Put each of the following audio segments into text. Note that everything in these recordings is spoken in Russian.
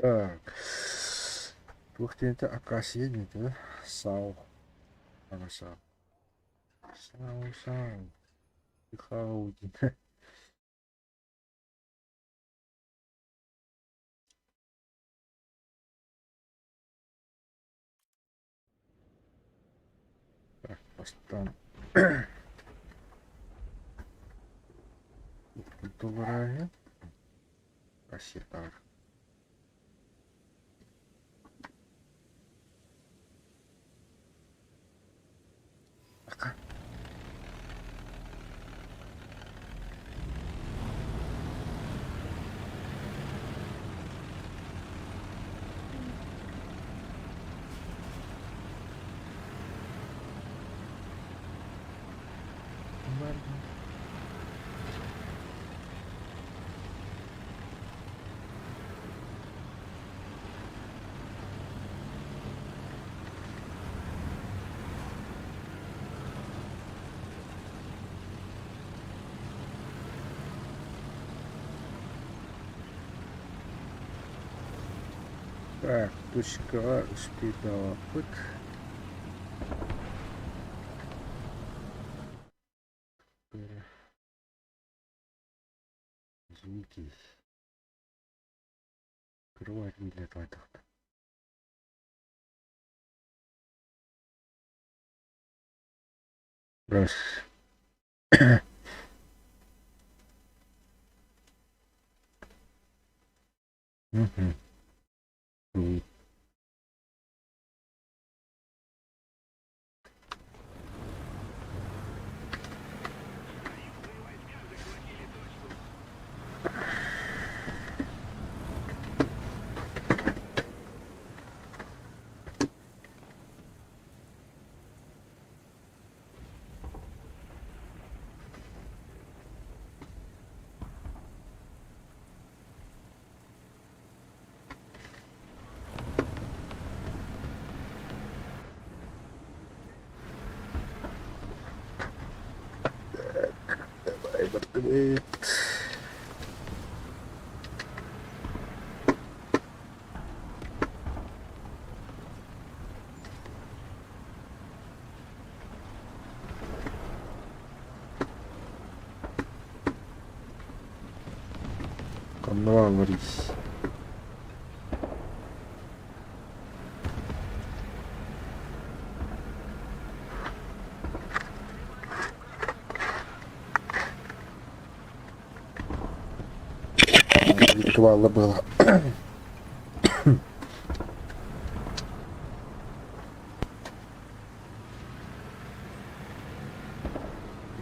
Так. Двухтенте акация не да? Сау. Ага, сау. Сау. Хауди. Так, поставим. $1. Кассетар. Ага. Так, точка А, успетала. Пык. Звуки. Открывать билет в этот. Раз. Угу. Давай, бортовые. Канал варись. Ритуала было.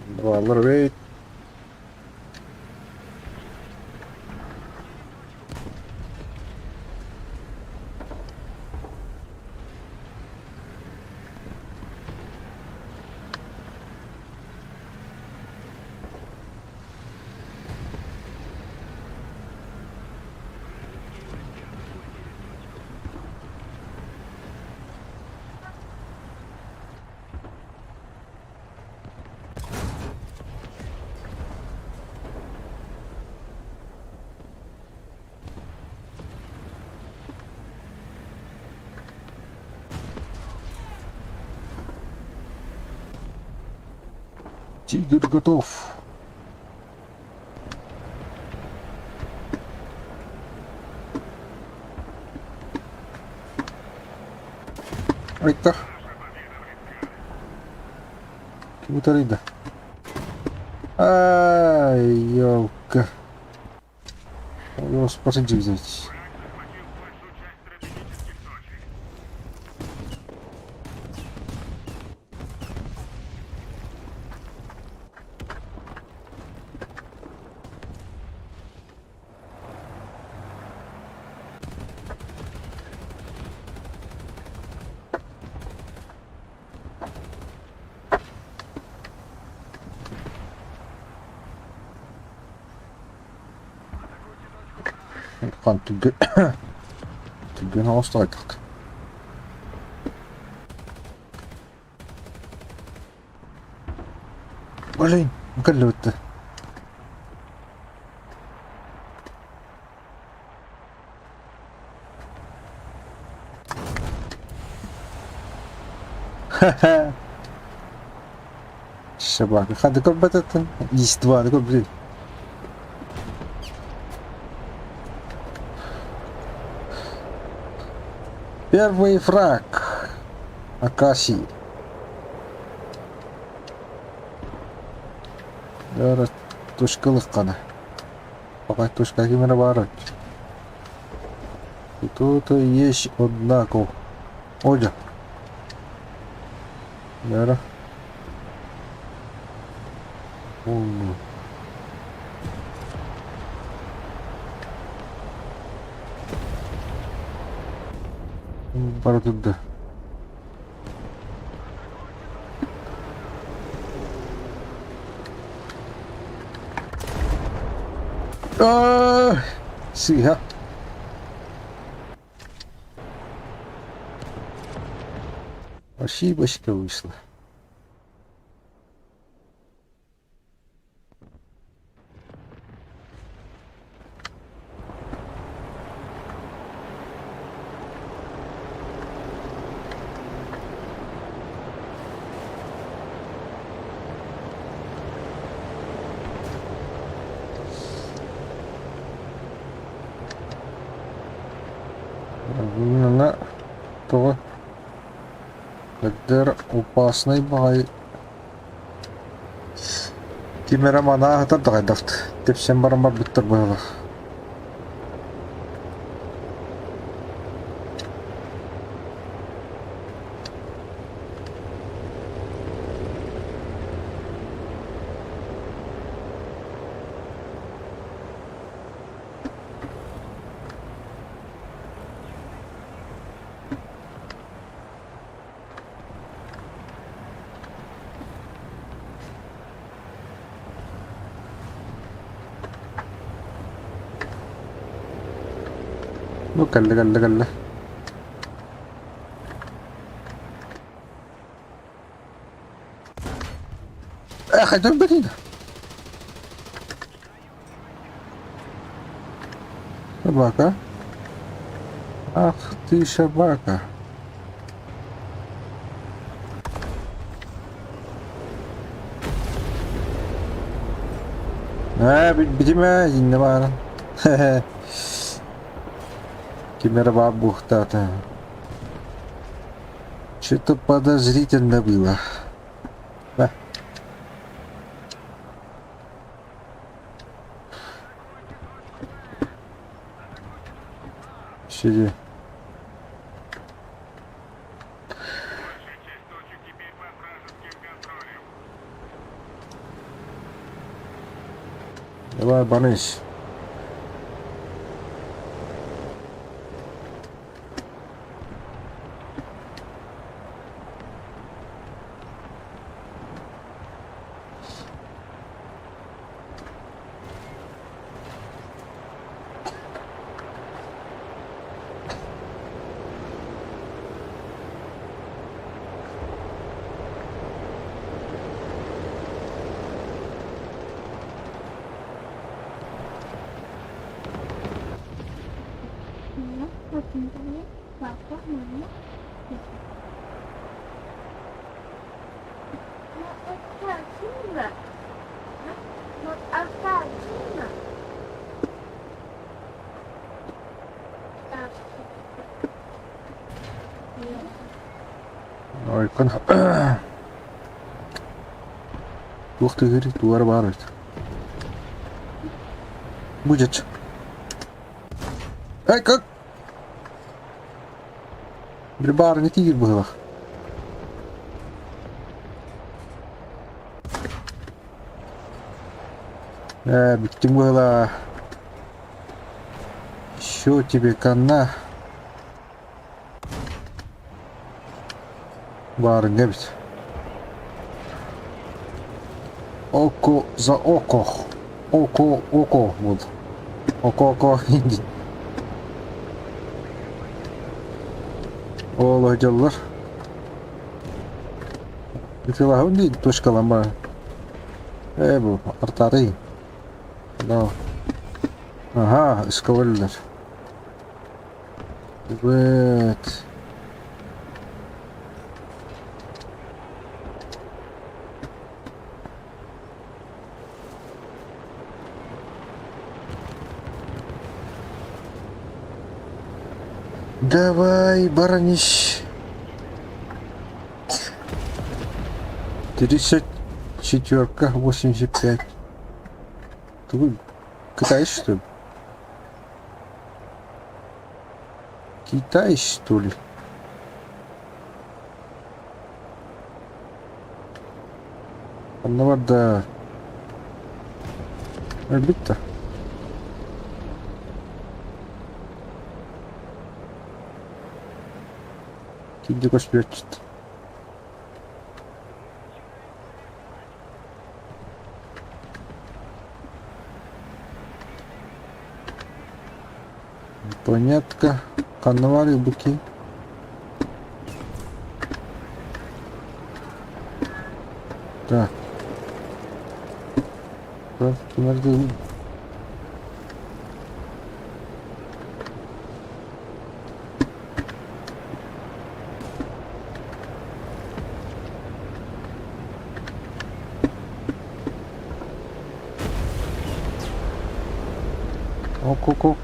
Два лорвей. Тигр готов. Ай-то. Кибутарида. Ай, ёлка. Его спасите взять. Fan tuggen har startat. Блин, галюта. Собака. Хады көрбәтәтін. Истваны көрбәтәтін. Первый фраг. Акаси. Зараз тушкылык кана. Пока тушка кемера барат. И тут есть однако. Оля. Зараз. Бар туда. Сига. Ошибочка вышла. На то Эдер опасный бай. Кимерамана хатар дайдафт. Тепсен барамар биттер было. Ну, калле. Эх, это блин. Собака. Ах ты, собака. Видимо, не var. Кемера бухта-то. Что-то подозрительно было. Да. Сиди. Давай, банысь. Ой, кон. Ух ты, говорит, уарварит. Будет. Ай, как? Брибар не тигр был. Биттим было. Что тебе канна? Бар не бить. Око за око. Око вот. Око инди. Олай жаллар. Битила хонди тушкалама. Бу артари. Да. Ага, исковаллар. Вот. Давай, бараниш. 34, 85. Ты Китай, что ли? Китай, что ли? Anlamadı. Bitti. Kimdi koşuyor çıktı. Понятно. Канавали буки. Так. Так, nerede? Ok, ok, ok.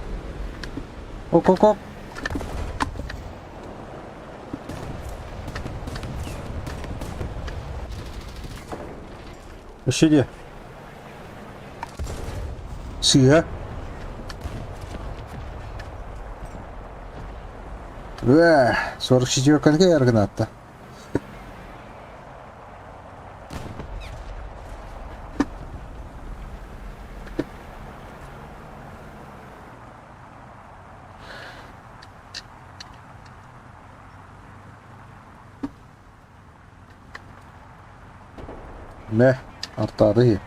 Ok, ok, ok. Şimdi. Siyah. Ve 44 yargın hatta. Ne? Artarı.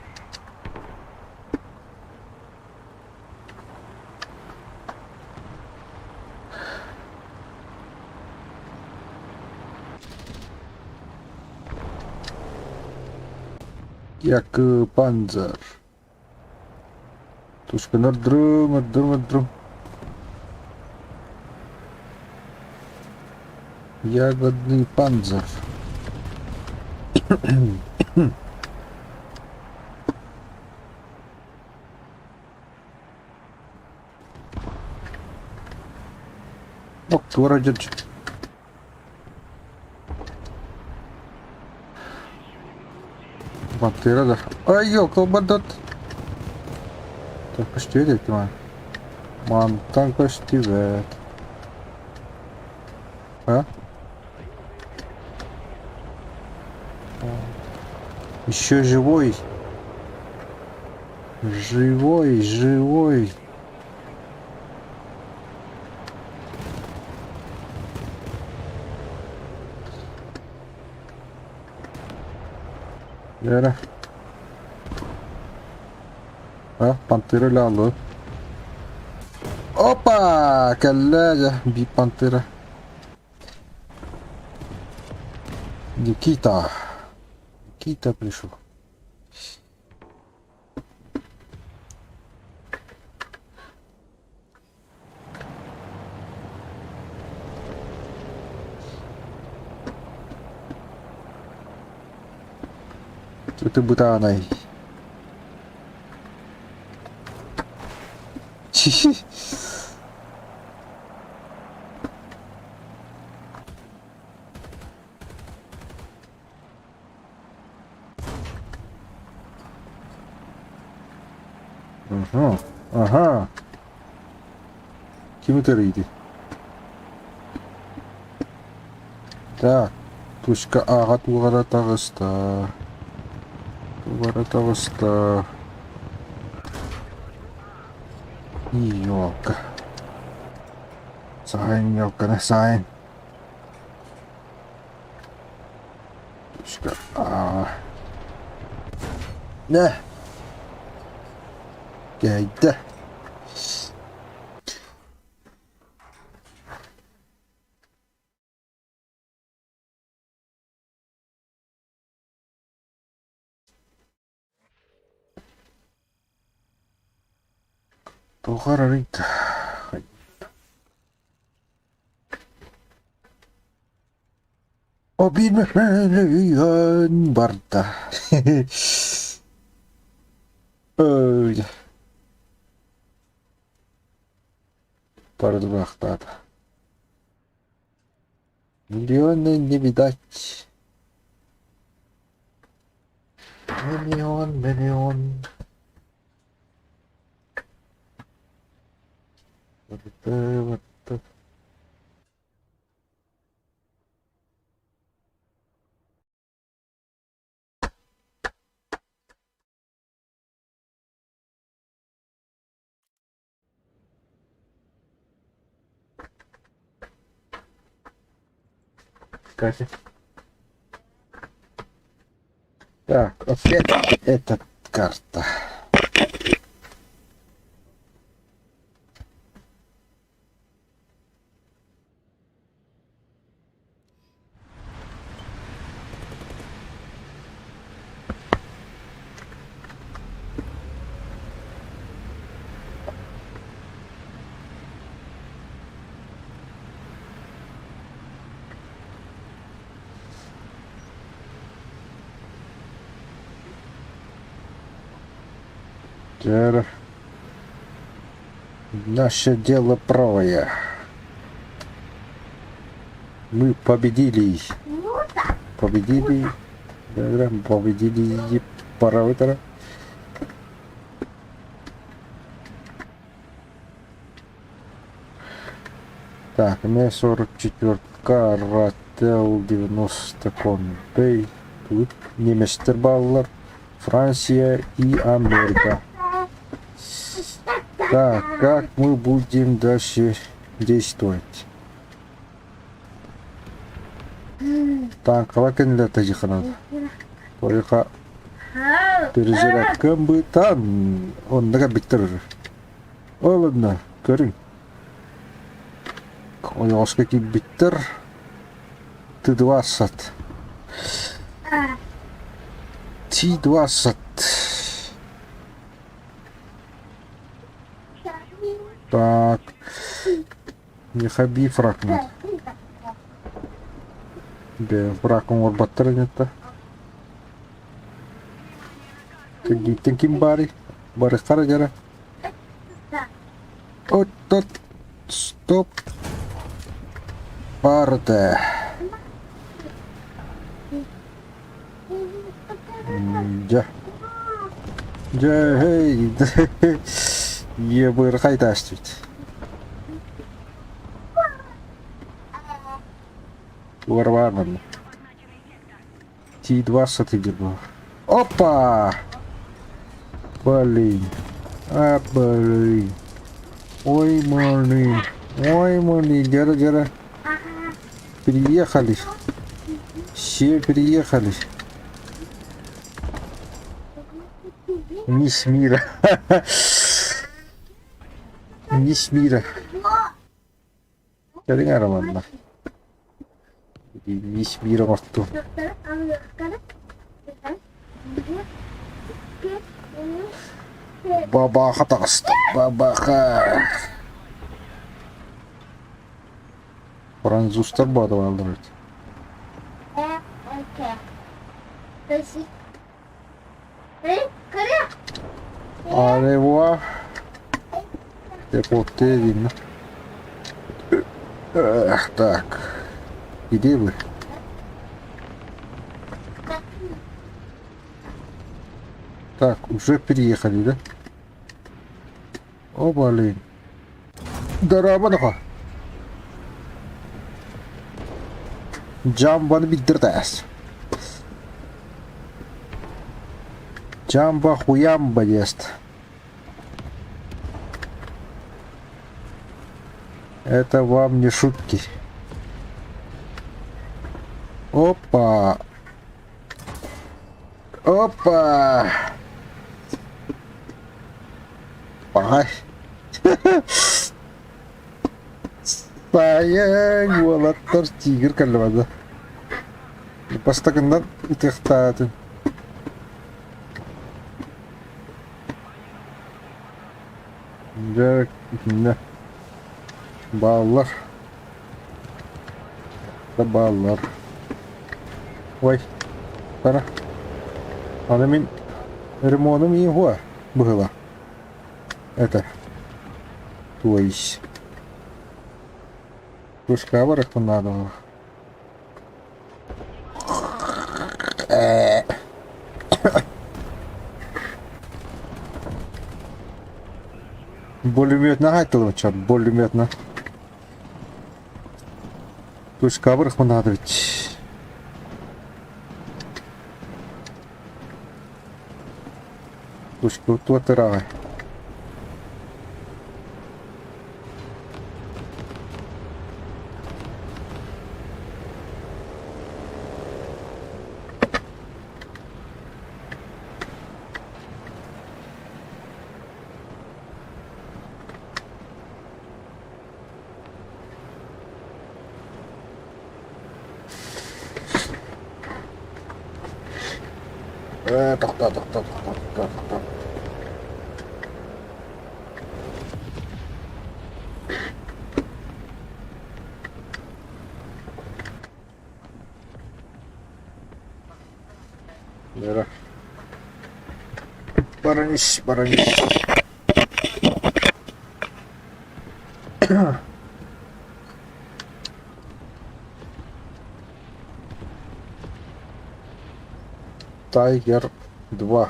Як панцер. Тушка над друм. Ягодный панцир. О, вроде. Пантера да. Ай, ёкал бадат. Так, почти видите, man. Мантан почти вет. А? Еще живой. Живой. Yere. Ha, pantera aldı. Опа! Коллега, би пантера. Никита. Никита пришел. Ты бутаной. Ага, ага. Кимитериди. Так, точка Ага тугара тагыста. Ёлка. Сайн, ёлка, не сайн. Точка А. Не. Geldi. Tohararita. O bilmeyen barda. Öyle. Para do mercado. Миллионы не видать. Миллион. Вот это вот. Катя. Так, опять эта карта. Теперь наше дело правое. Мы победили. Победили. Да, победили параметра. Так, М44, Карател 90 Контей. Тут Неместер Баллар, Франция и Америка. Так, как мы будем дальше действовать? Так, лакенлета жиханат. Только перезарядка бы там. Он нагабиттер. О, ладно, Карин. Ояшкаки биттер. Т-20. Т-20. Так. Не хаби фрагмент. Бе фрагмент var баттернетта. Тегитен кимбари. Бари харагара. От. Стоп. Парте. Ja. Ja, hey. Je moet er uitstuurt. Урваном. Т-20 идет. Опа! Блин. А, блин. Ой, блин. Ой, блин. Дера. Переехали. Все переехали. Низ мира. Низ мира. Я dengar mana. Низ мира waktu. Бабаха таст. Бабаха. Француздар бады алдырат. Алева. Депоте видно. Так. Где вы? Так, уже переехали, да? О, блин. Дарабанаха. Джамбан биддердас. Джамба хуямба ест. Это вам не шутки. Опа. Опа. Ай. Sayang walatar tiger kalmada. Lepas takından itiqtaatın. Jarak ne? Ballar. Da ballar. Ой. Пора. Она min ремонтом и его было. Это. То есть. Тушка аварах надо. Пулеметна айтылыча, пулеметна. Тушка бұрық мұнады бит. Тушка ұтуатырағы. Тоқта. Бері. Бараниш. Тайгер 2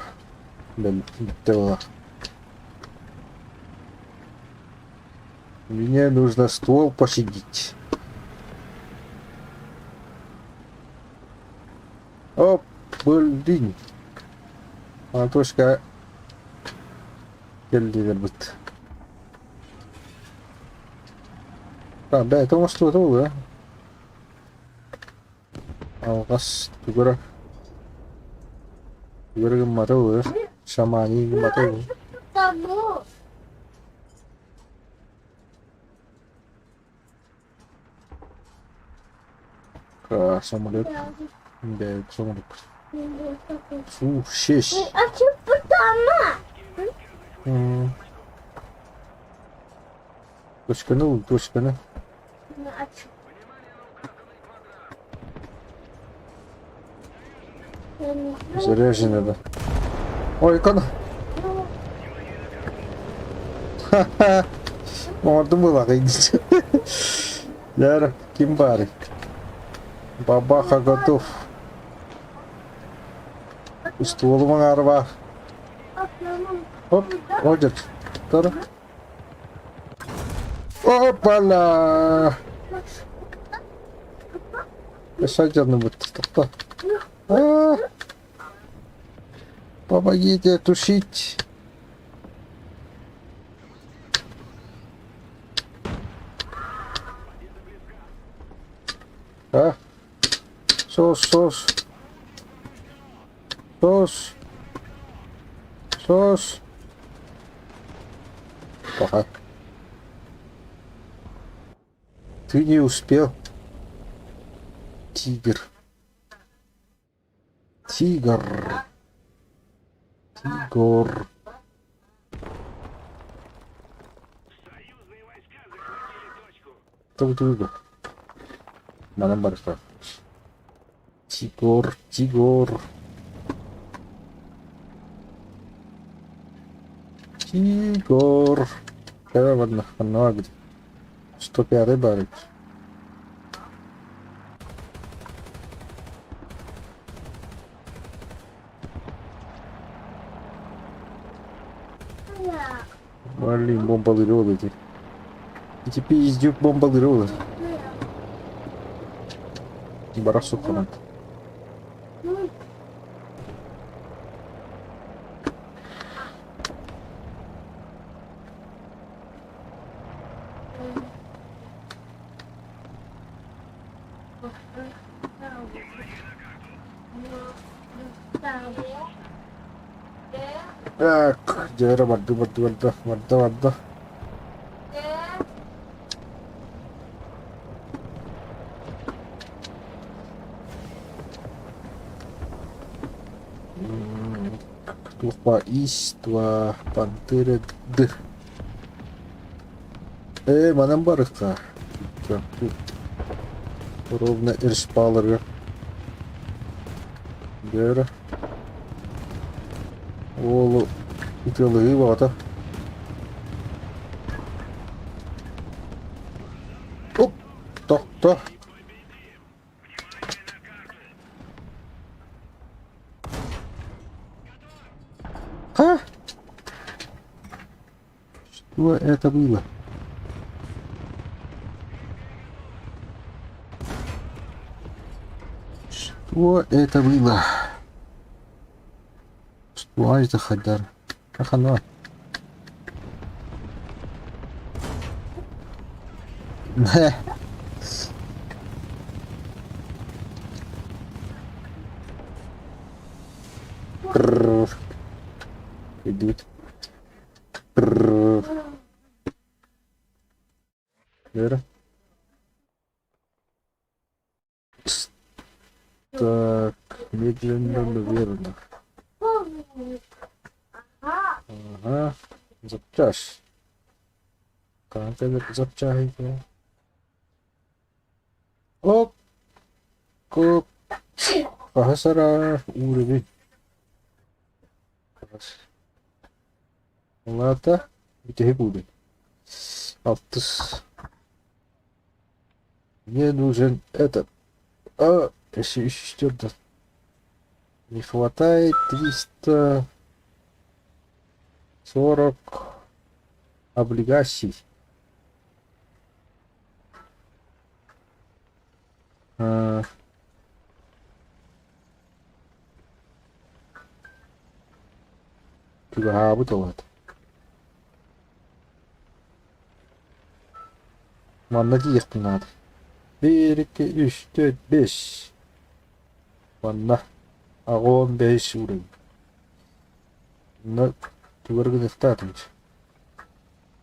было. Мне нужно ствол посидеть. Оп, блин. Антошка. Келдилер бит. Да, это может что-то было. Алгас түгірі. Түгірі матауы. Шамани матауы. Самолет. Да, самолет. Фу, 6. А что потом? Точка. Заряжено, да. Ой, кана. Ха-ха. Вот было, видите. Да, кимбари. Бабаха готов. Ствол мангарва. Оп, ходит. Тара. Опа-ла! Посадерный будет. Что? Помогите тушить. Сос. Ага. Ты не успел. Тигр. Тигр. Mana barista. Тигр. Когда ладно, где? 105 барик. Блин, бомбардировал эти. И теперь издюк бомбардировал. Барасу команд. Так, jara madda. Tuh Pantera D. Mana barıka. Ровно эршпалыры. Бері. Олы үтелігі бағыта. Оп! Тоқта. Что это было? Что это было? Что это хадар? Ах, оно. Идут. Вера. Так, медленно, но верно. Ага. Запчаш. Как это запчаете? Оп. Коп. Кахасара. Уровень. Ладно. Где будет? Алтыс. Мне нужен этот. А, еще что-то. Не хватает 340 облигаций. Куда бутылат? Манна диехтен надо. 1, 2, 3, 4, 5. Манна. Агон 5 уровень. Но түгәргә статус.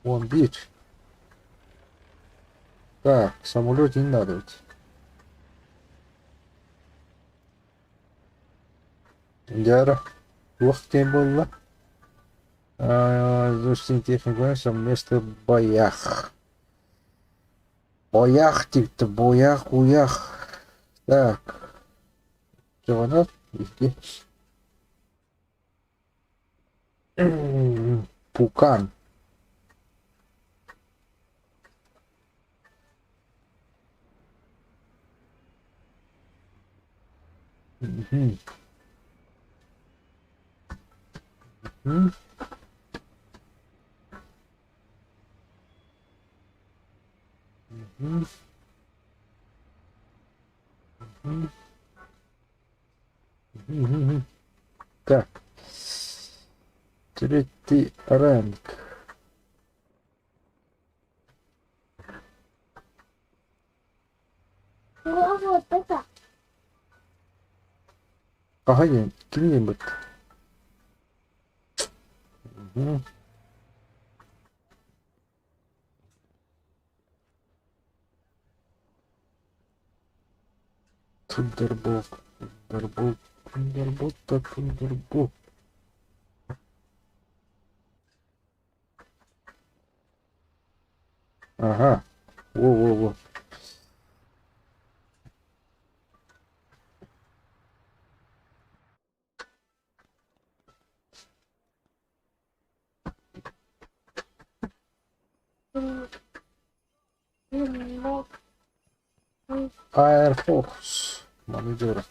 Он бич. Так, самолет не надо ведь. Яра. Уақыт болды. Изучение техники совместно в боях. Боях, типа, боях, уях. Так. Что везде. Пукан. Угу. Угу. Угу. Угу. Так. Третий ранг. Вот это. Ага, кто-нибудь. Угу. Тундерболт. Тундерболт. Тундерболт. Так, Тундерболт. Ага. Во-во-во. Air Force. Манедерок.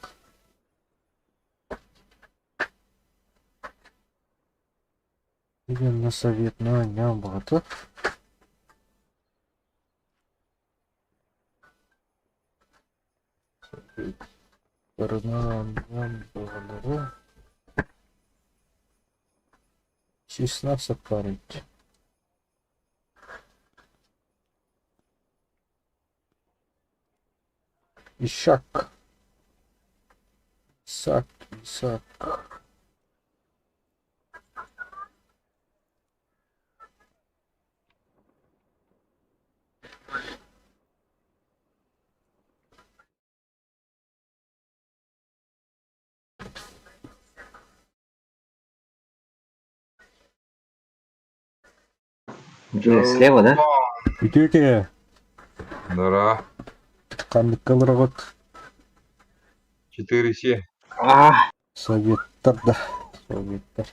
Идем на совет на Нямбата. Нямбата. 16 парить. Ишак. Исак. Исак. Где, слева, да? Идете. Дара. Камикалрагот. 4-7. Советтар, да. Советтар.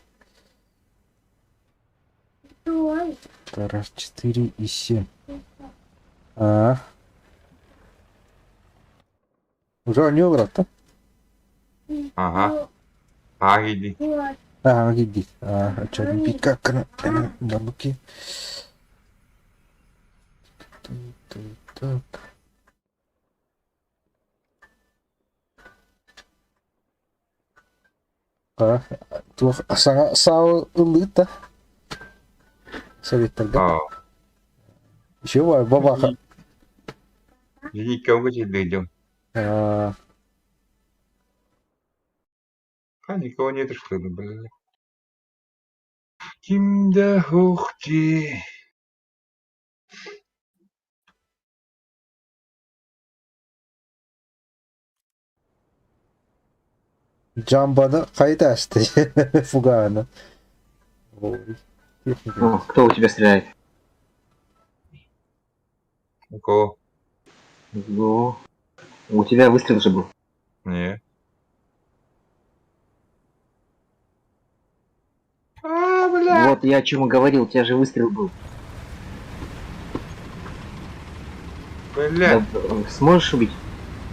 Ой. Тарас 4 и 7. А. Уже не врата. Ага. Агиди. Вот. А, иди. А что не как на бабуки. Ah, tuh sangat sao ulit ah. Salita ka. Ờ, Еще бабаха. Lý câu cái chuyện đường chung. А, А никого нет, что ли, блин. Kimde hukti. Джамбана кайдашты. Фугана. Ой, техника. О, кто у тебя стреляет? У кого? Ну, у тебя выстрел же был. Не. А, бля. Вот я о чем и говорил, у тебя же выстрел был. Бля. Да, сможешь убить?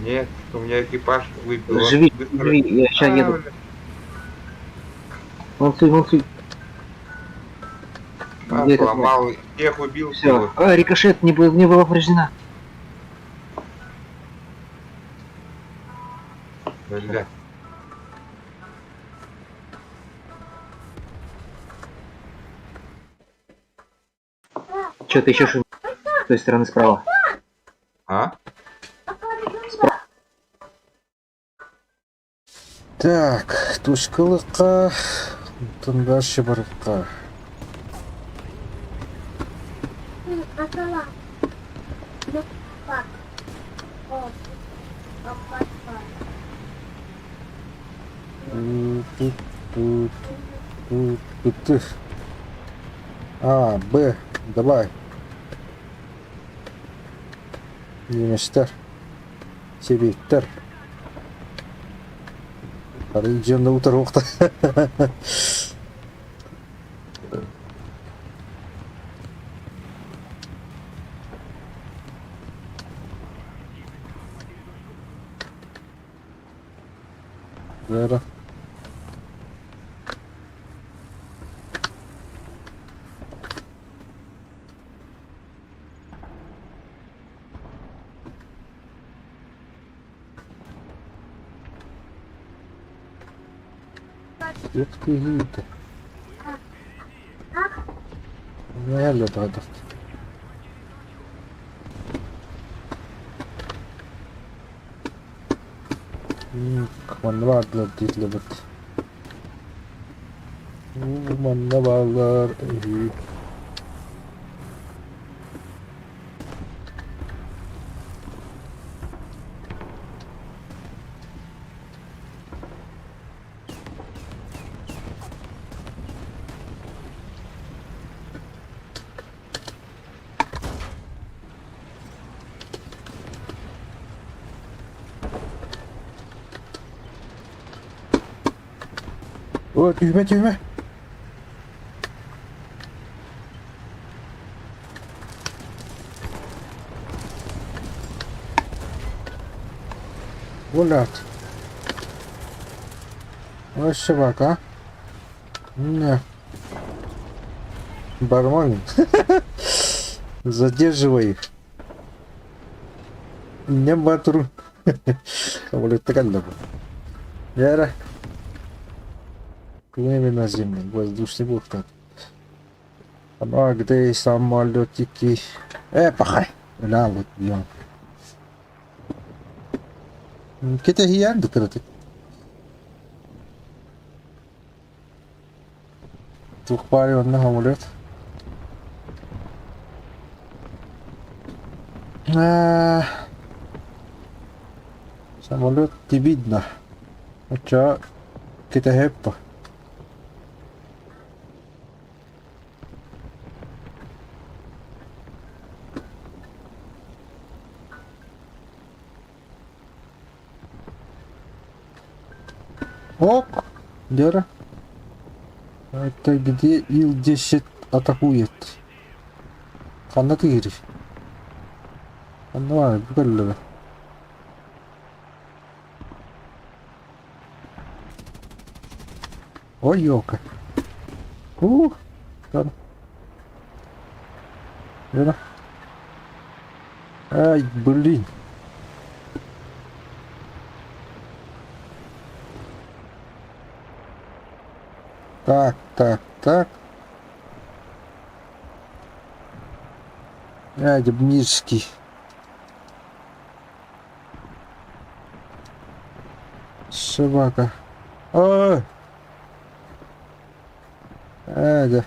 Нет, у меня экипаж выпил. Живи, живи, я сейчас еду. Молодцы, молодцы. Где это Сломал, всех убил, Все. всего. А, рикошет не была повреждена. Бля. Что ты еще шумишь? С той стороны справа. А? Так, тушкалыкка. Тындаш барыкка. Акала. Пак. О. Пак. Тут, тут, тут, тут, тут. А, Б, давай. Yemişler. Çevikler. Arayacağında bu tarafta. Vera. Ух ты, Гита. Ну, я летаю. Manna bağırdılar diyetle bak. Manna bağırlar. О, tüyme tüyme. Ulat. Вообще бак, а? Не. Бармен. Задерживай их. Не батру. Кого такая. Яра. Племя на земле, воздушный блокад. А где самолетики? Пахай. لا вот бьем. كده هي عنده كده تخباري انها ولد самолет не видно, хотя где-то хепа. Оп! Дера. Это где Ил-10 атакует? Канаты гириш. Давай, буквально. Ой, ёлка. Там. Дера. Ай, блин. Так, так, так. Ай, дебнический. Собака. Ой. Да.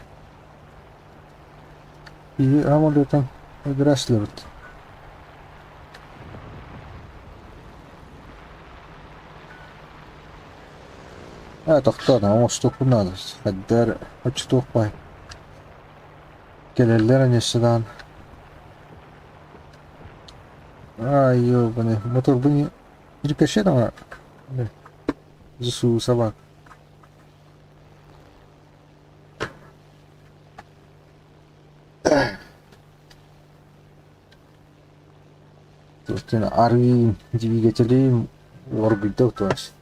И амулетом играшливает. To'xtadi, o'shda qo'nadi. Haddar ochib to'qmay. Kelinlar nesidan. Ай, ёбаный. Мотор бы не рикошетом, засунул собак. Тут арви двигатели орбита то есть.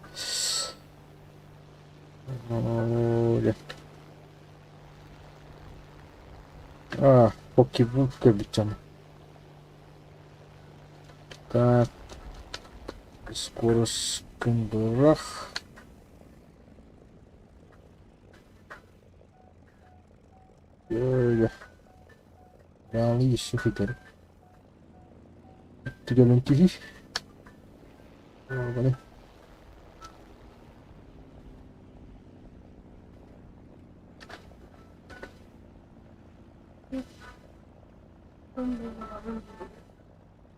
Поки-буки бичом. Так. Скорость кундурах. Böyle. Yani işi giderim. Gidelim ki. Böyle.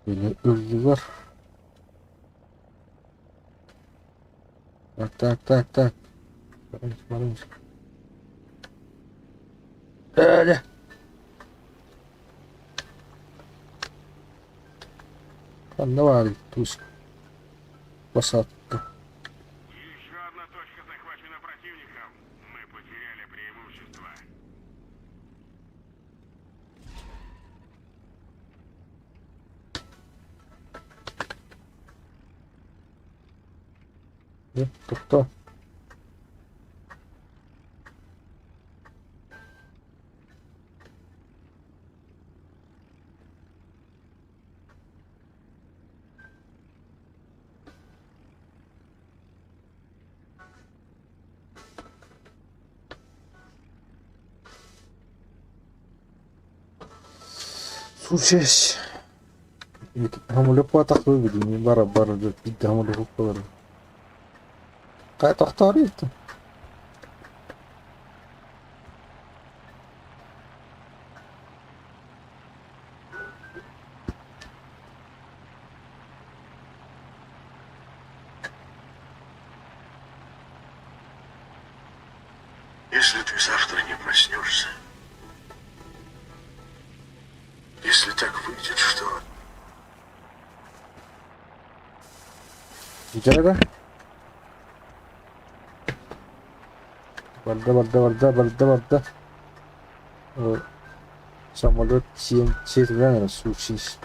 Böyle öldüler. Так. Varmış. Öyle. Там давай, пусть посадка. Еще одна точка захвачена противником. Мы потеряли преимущество. Кто? Слушай, hamule так выглядит, не бара да пить hamule хупар. Кай тохтарит. Если ты завтра не проснешься, если так выйдет, что... Giderek. Barda. O самолет TNT случись.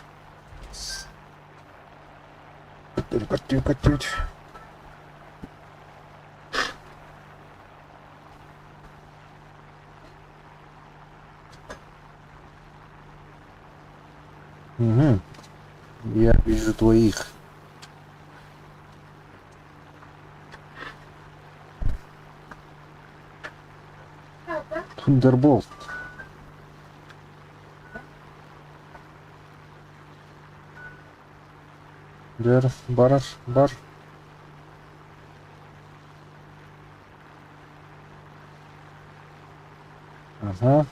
Катють. Угу. Я вижу твоих. Thunder бар. Ага.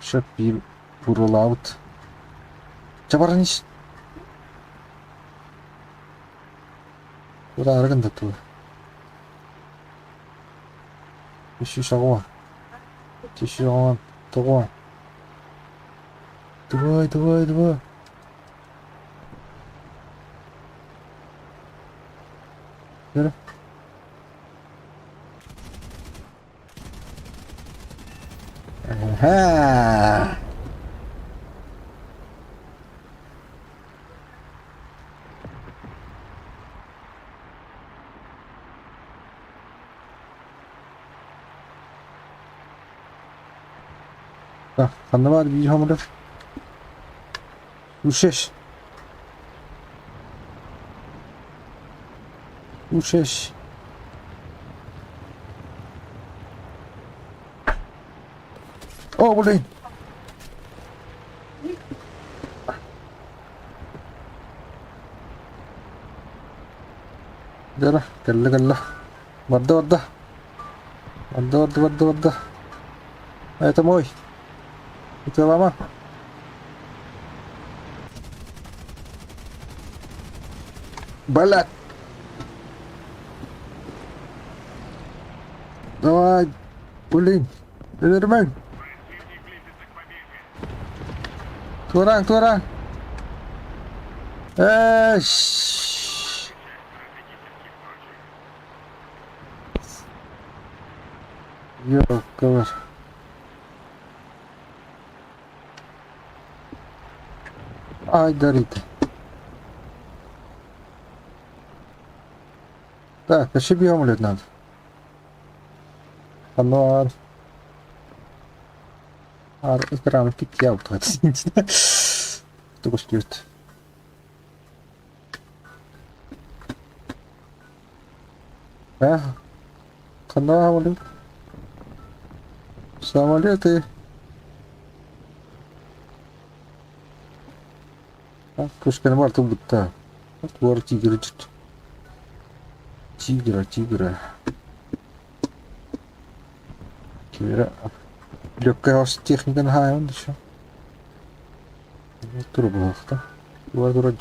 Шөп, bir бурулаут. Чабарнис. Куда арганда ту? Ищи шагуа. Тишион, того. Давай. Yürü. Aha. Так, каннабар бий хамры. Ушеш. Ушеш. О, блин. Jara, kalla kalla. Wadda wadda. Wadda wadda wadda wadda. Это мой. Это лама. Блядь. Давай. Блин. Лидермен. Противник близится к победе. Туран, туран. Эш. Ёлка. Ай, горит. Так, еще бьем лет надо. Ануар. Экран пик я вот это. Только что это. Каналы. Самолеты. Пушка бар тут будто. Твор тигр. Тигра. Кира. Легкая техника на он еще. Турбохта. Вроде.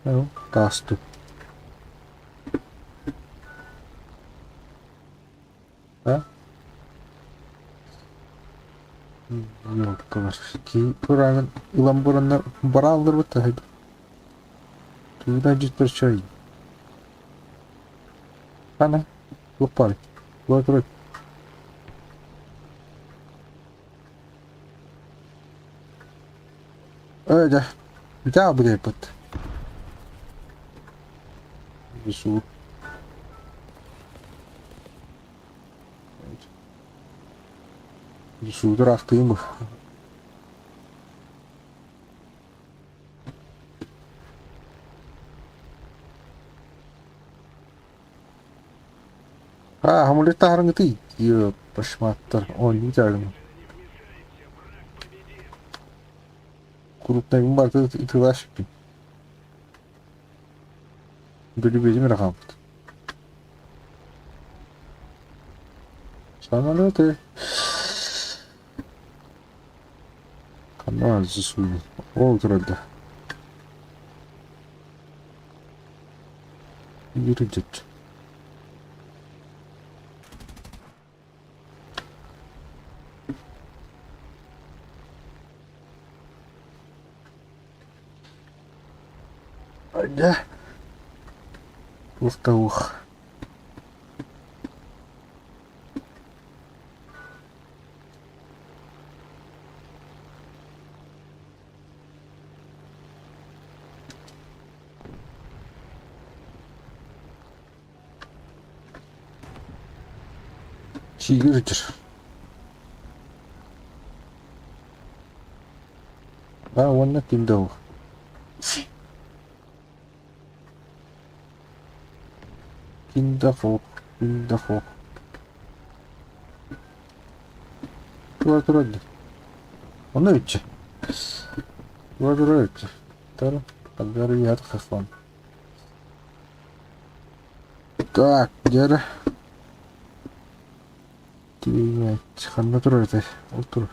Ну, касту. Да? Ёлкалар. Ки тураган иламбуранна баралдыр бата. Туда житпер чай. Ана, лопар. Лопар. Да. Я буду пот. Вису. Вису драфтым. Хамулета харангты. Ё, пошматтар. Он не тягнет. Крупный гумбар и тылашки. Были бы земля хамт. Самолеты. Канал засунул. Олтрада. Юридит. Да. Ух. Тигр. Он накидал. Киндафок. Вроде. Он ведь. Вроде. Тара. Подгорят хафан. Так, где? Ты ханна турает. Утур.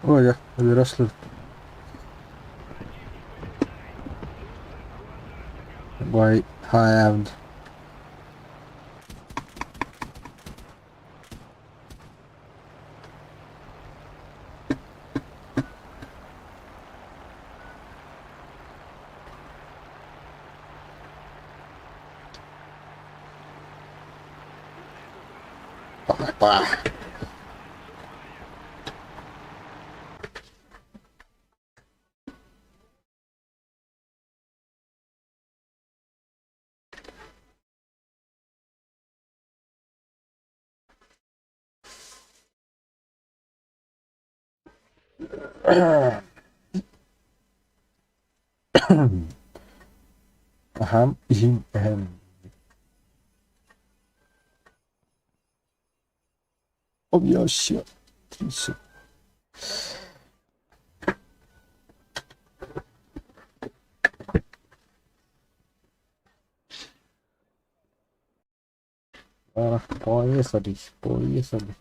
Ой, я выросли. Why I haven't. Опа. Aham, ihim, ahem. Obvious. Isso. Поехали, поехали.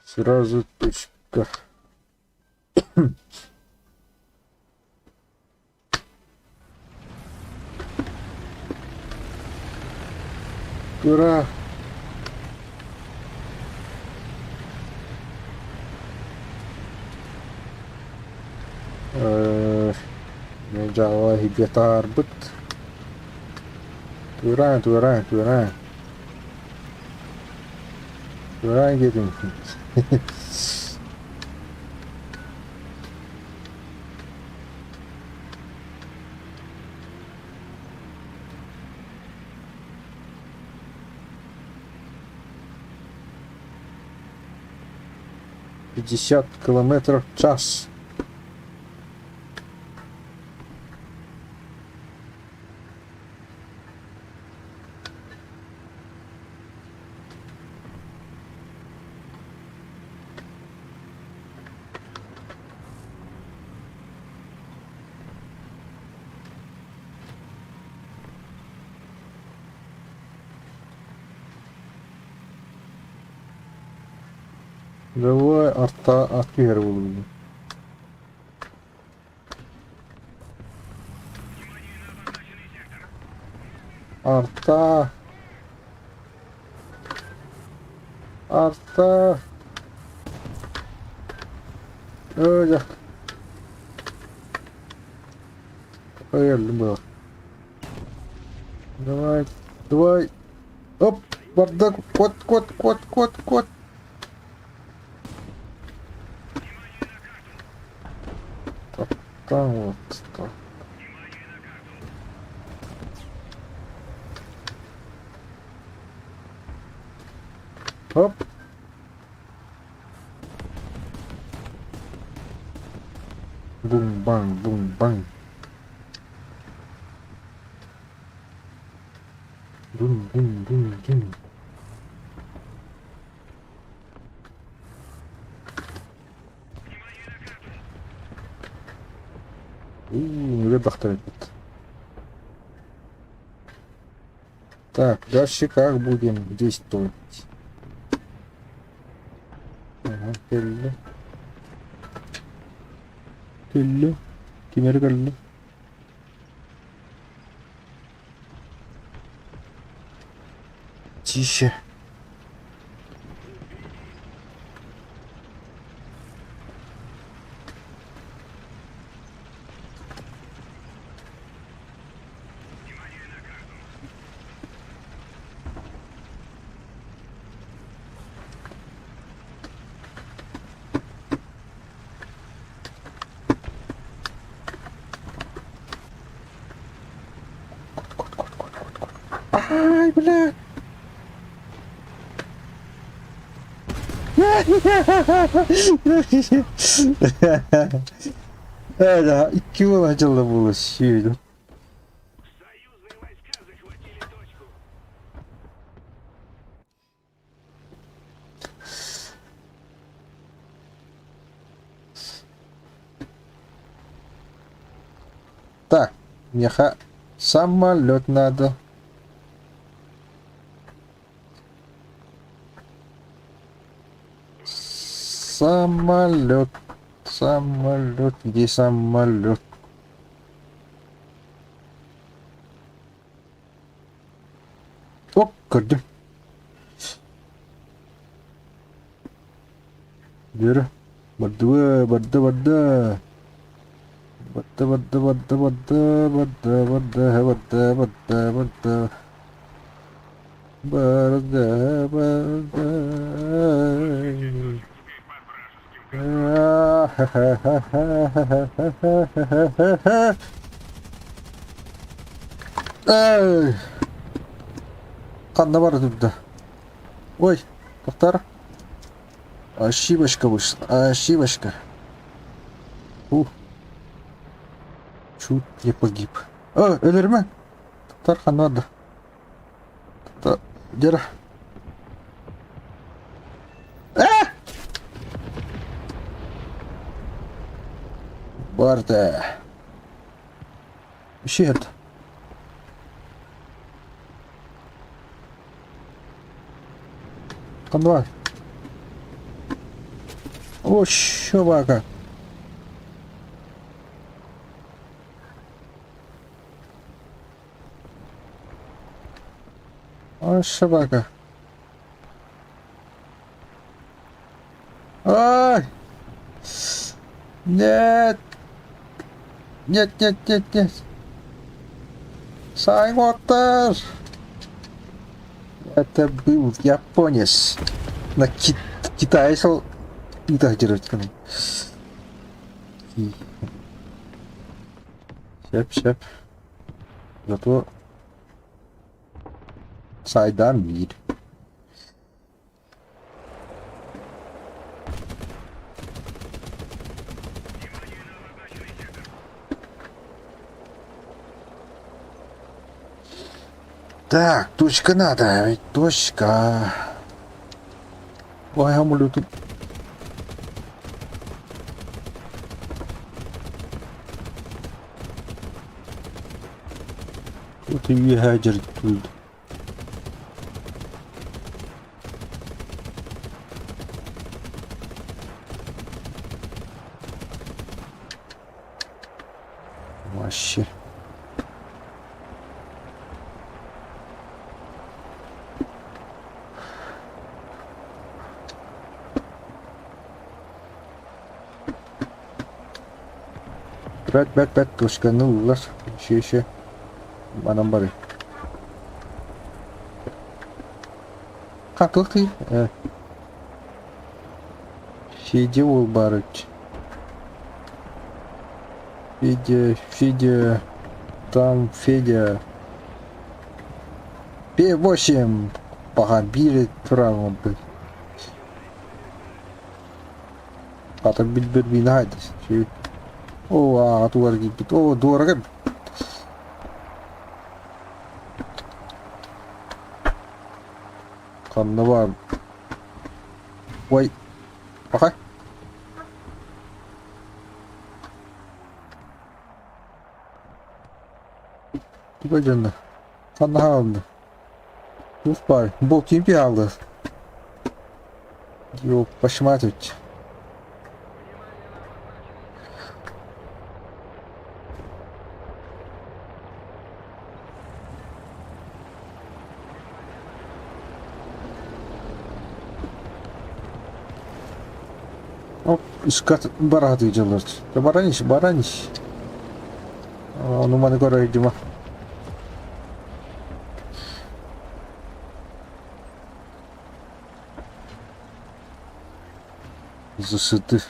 Сразу точка. Ура! نرجع والله بيطار بط. Turun, turun, turun. Turun gidin. Пятьдесят километров в час. Давай отпихивай. Арта. Öyle. Öyle было. Давай, давай. Оп, бардак, кот. Там вот что. Оп. Бум-бам, бум-бам. Бум-бум-бум-бум. Выдохнуть. Так, дальше как будем действовать? Ага, Келле. Кемер келле. Тише. Ай, бля. Да, iki yıl acılı bulaşıyordu. Союзные войска захватили точку. Так, мне самолет надо. Самолет, где самолет? О, gördüm. Yürü. Bıdı bıdı bıdı. Bıdı bıdı bıdı bıdı bıdı bıdı bıdı bıdı bıdı. Bıdı bıdı. Ey. Kanna var burada. Ой, doktor. Ошибочка вышла. Ошибочка. Чуть не погиб. Ölür mü? Doktor kanı vardı. Doktor. Gel. Vardı. Bir şey yaptı. Kan var. Oş, собака. Ой, собака. Ай! Нет! Нет, нет, нет, нет! Саймонтер! Это был японец. На китайцев intihacırız. Şep. Зато сайдан вид. Так, точка надо, ведь точка. Ой, я молю тут. Тут и Хагер тут. Вообще. Bet kuşkanlılar. Şey. Anam bari. Как ты? Федя Улбарыч. Федя. Там Федя. P8. Погабили травму. Катар bir binaydı. Şey. Duvar gibi. Duvar gibi. Kanlı var. Vay. Bakay. Bu canlı. Kanlı aldı. Uf bari. Bu kim bir aldı? Yok başıma tut. Üst kat barat diyeceğiz. Baraniş. Onu bana göreydim ha. Засыды.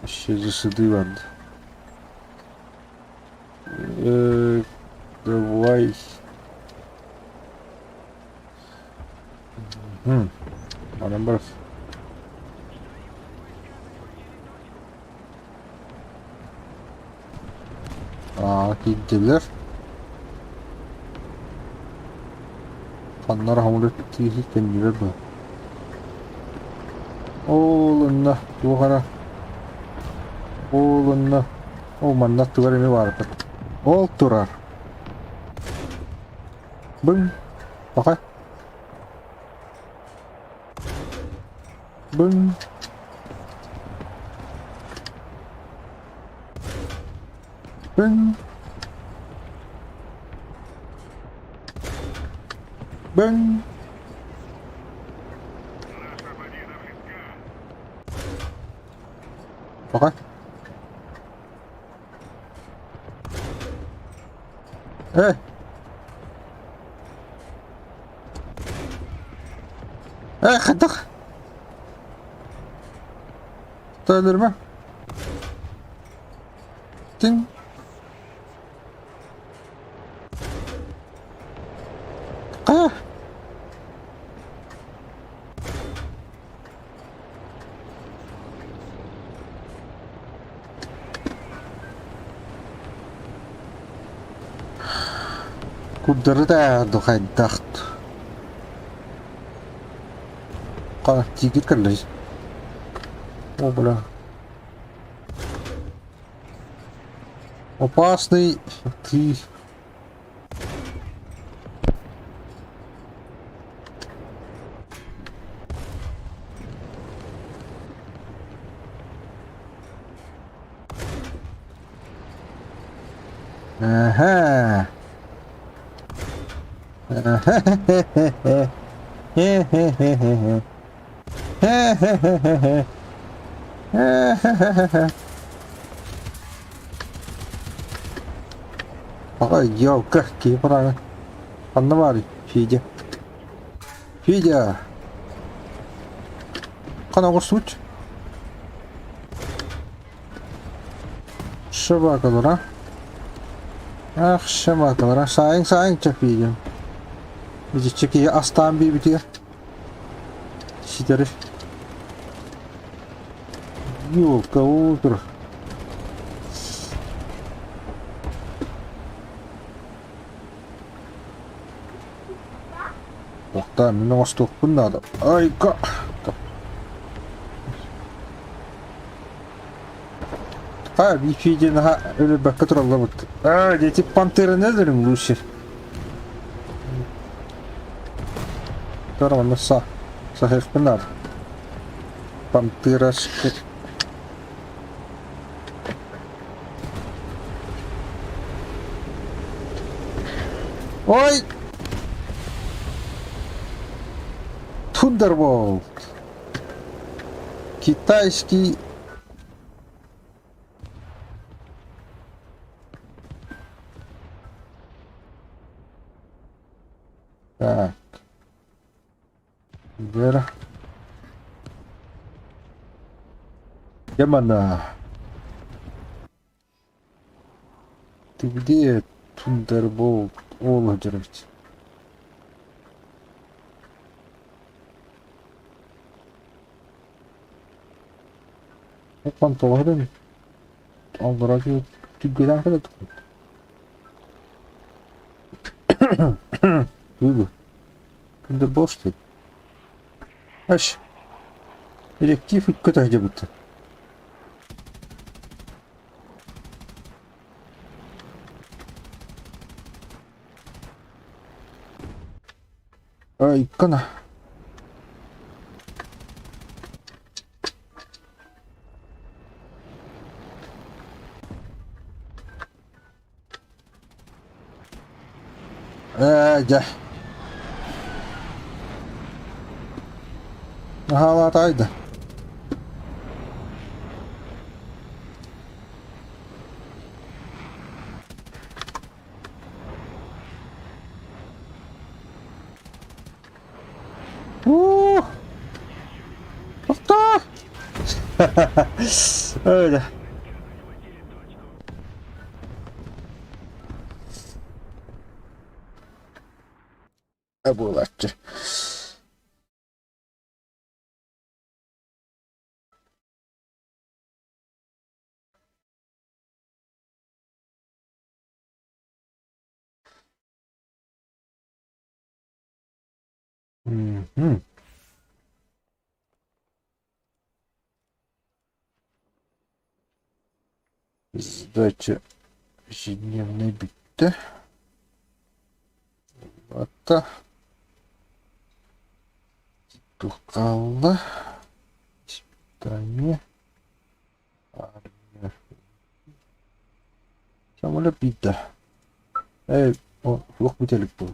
Еще засыды ладно. Давай. Bana bırak. Gidebilir. Kanlar hamur ettiği kendiler mi? Oğlunla yukarı. Oğlunla. O manat duvarı mı var? Ol durar. Bưng. Bakay. Bưng. Bưng. Bưng. Наша победа близка. Bakay. Hey. Hey kadık. Öldürme. Ding. Ah. Kudurda dohay dacht. Ка тигр карлай. О, бля. Опасный ты. Ага. Хе-хе-хе-хе. Хе-хе-хе-хе. Хе-хе-хе-хе. Ага, елка, правильно. Аннавали, Федя. Федя. Канал суть. Şabakalara. Ah şabakalara. Sayın çakıyı. Bizi çekiyor aslan bir bitiyor. Şidarif. Yok otur. Охта, меня столько надо. Ай-ка. Ha bir Fidye'nin öyle bak trolla baktı. Дети пантеры nedir лучше? Нормально сахар надо. Пантерашки. Ой! Thunderbolt. Китайский. Так. Вера. Ямана. Ты где, Thunderbolt? Олдерить. Pantolonları aldırarak tüggeden kadar tıklı. Duygu. Şimdi boş değil. Aş. Elektif hükket ayca bitti. Ay kana. Gel. Havataydı. Hafta. Öyle. Bu ulaştı. Hı. Задача ежедневная бита. Hatta Тухалла. Испытание. Армия. Самоля бита. O yok bitelik bu.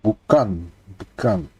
Bukan, bukan.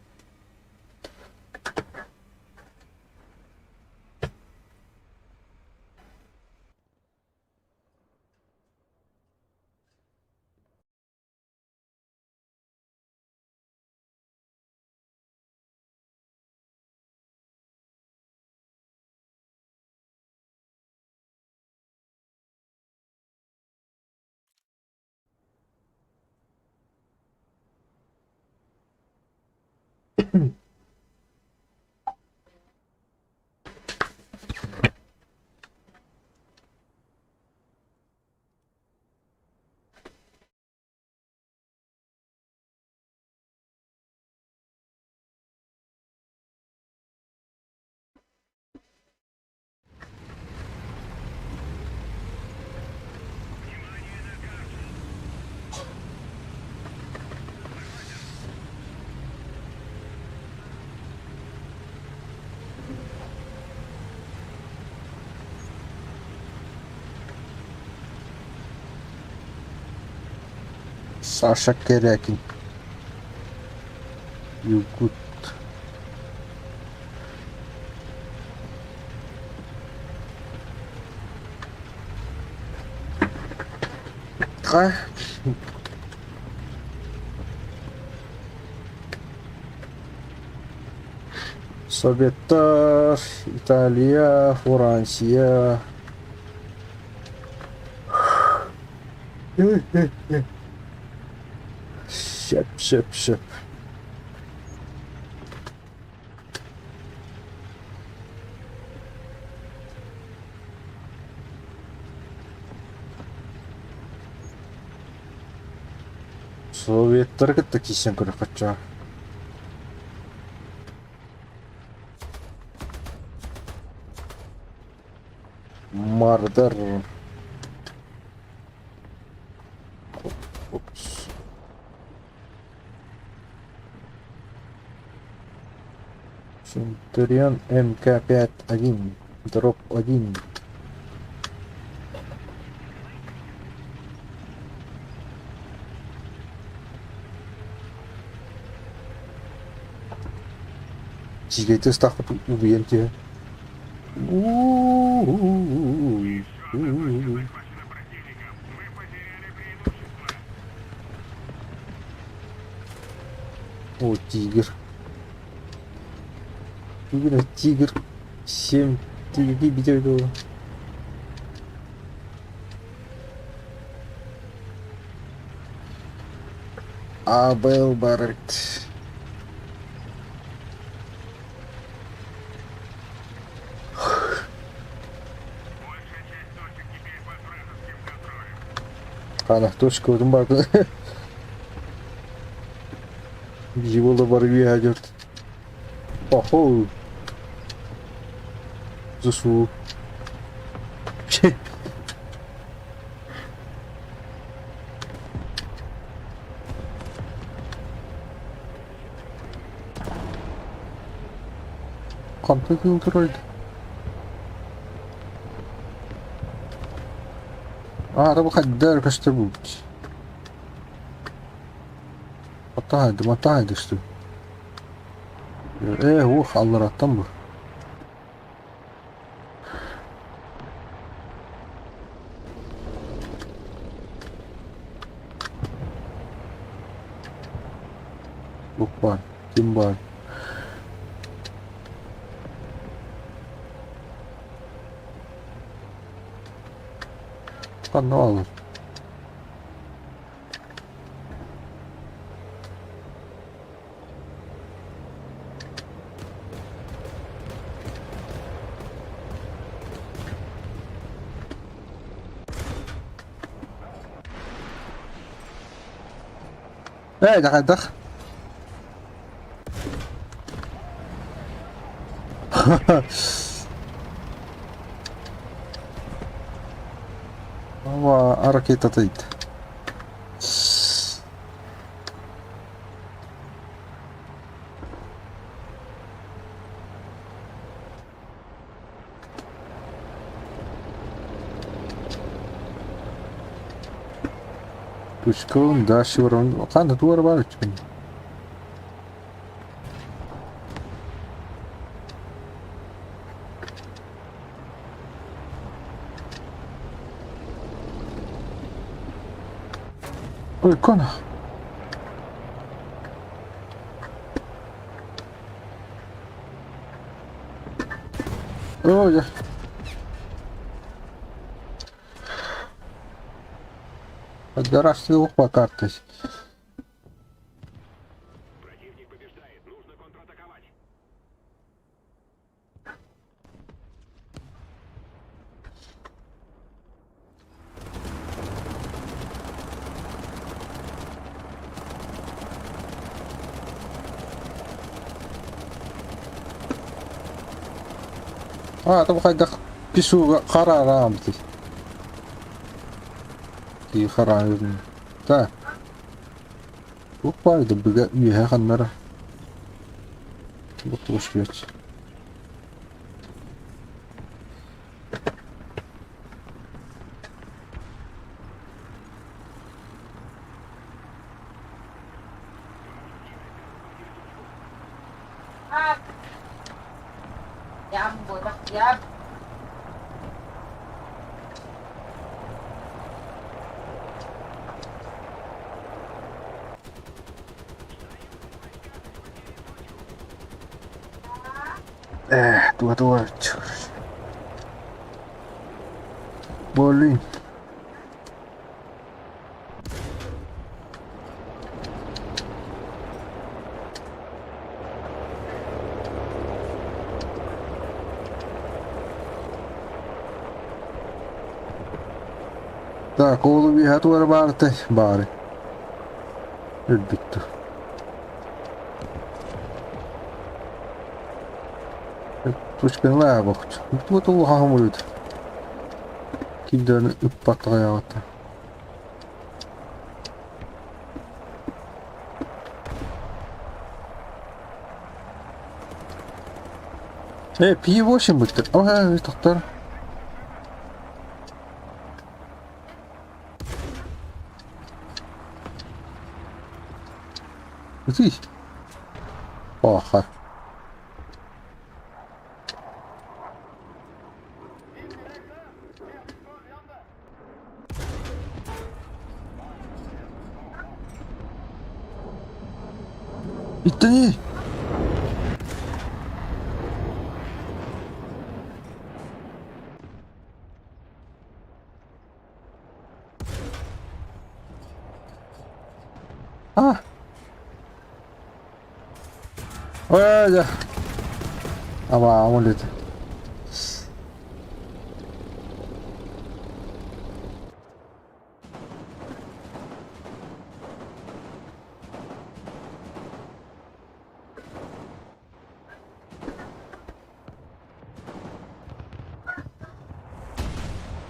Sasha Kerekin. You good. Ah. Sovyetler, İtalya, Fransa. Şep şep şep. Sovyetler gittik kişiden göre kaçacak. Marder. Ups. Centurion МК-5-1. Дроп 1. Jika itu staff ubian dia. О, тигр. Именно тигр. 7 тигрей бедой. Абел Барретт. Ana точка ödüm vardı. Его лаборатория. Охо. ЗСУ. Kanka filtraydı. Araba kadar arkadaşlar bu. Mata işte. Allah attan bu. Yok var. Kim var? Kan ne olur? دخل هو حركة تطيد Тучка, да, шеврон. Ладно, дуара барочка. Ой, Кона. Ой, я. Отдарашься ухо картой. Противник побеждает. Нужно контратаковать. Там хайда пишу харарам здесь. И харарам. Так. Упай, да бега, я ханнара. Вот уж ведь. Dua-dua. Boleh. Так, oğlum bir hatu var bari. Öldüktü. Тучканы аабахт. Вот ол хахамурд. Киддерни ыппаттагаяата. P8 биттер. Тоқтар. Здесь. Ха. 있더니 자. 아무래도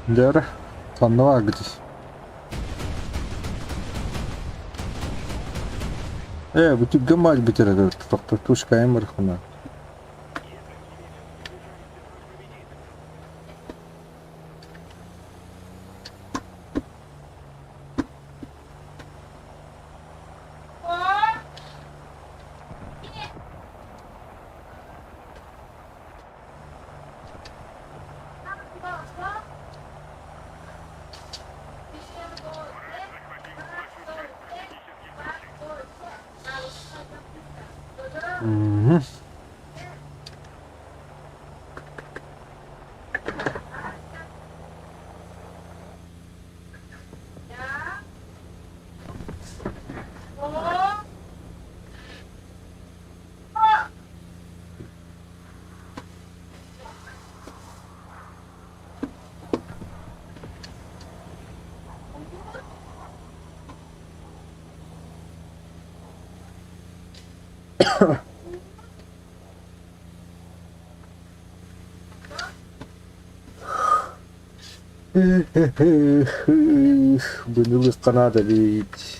Дера, таннава гдис. Бүтүн гамаж битереді. Тоқты тушка эмір хуна. Bunun kanadı bit.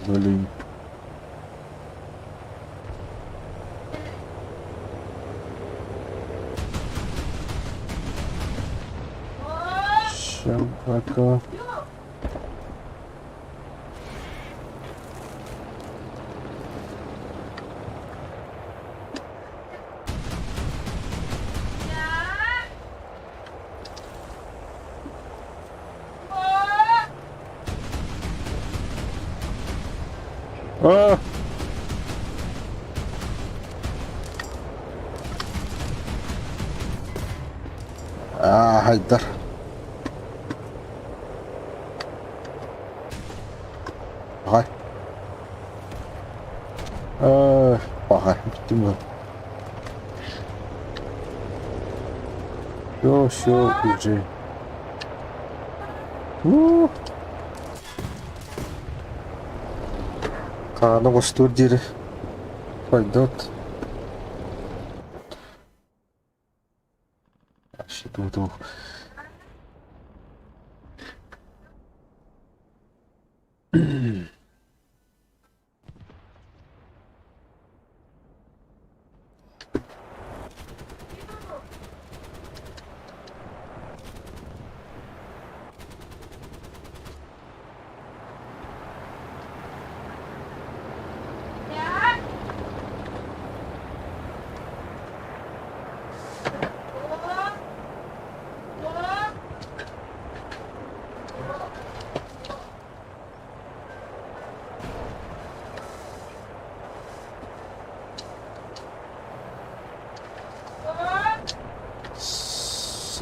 Блин. Сейчас пока. А! Хайдар. Ага. Ага, битtim ben. Все, güzel. Kaan'ı kostur diri. Faydat. Ду.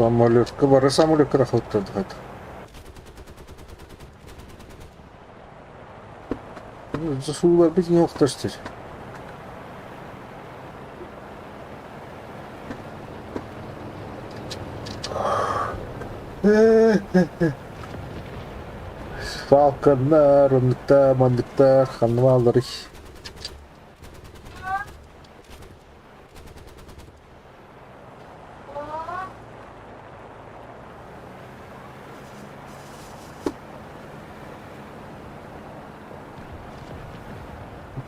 Самолетка бары самолетка рахаттады қайта. Засулар бізге оқытырсыздар. Falconlar, ындықтар, мандықтар, ханвалдары.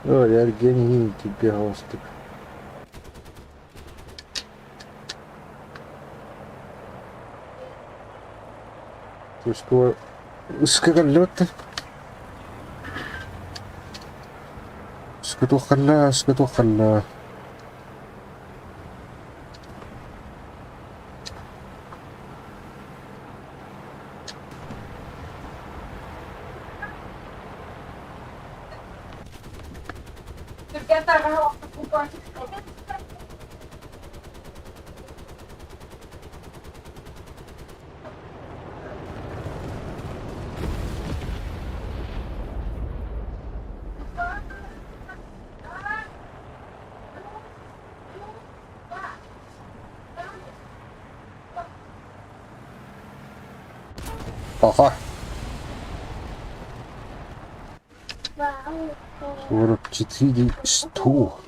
Ой, Аргенин тебе галстук. Скакалёт. Скатухалла. Ага. 44 100.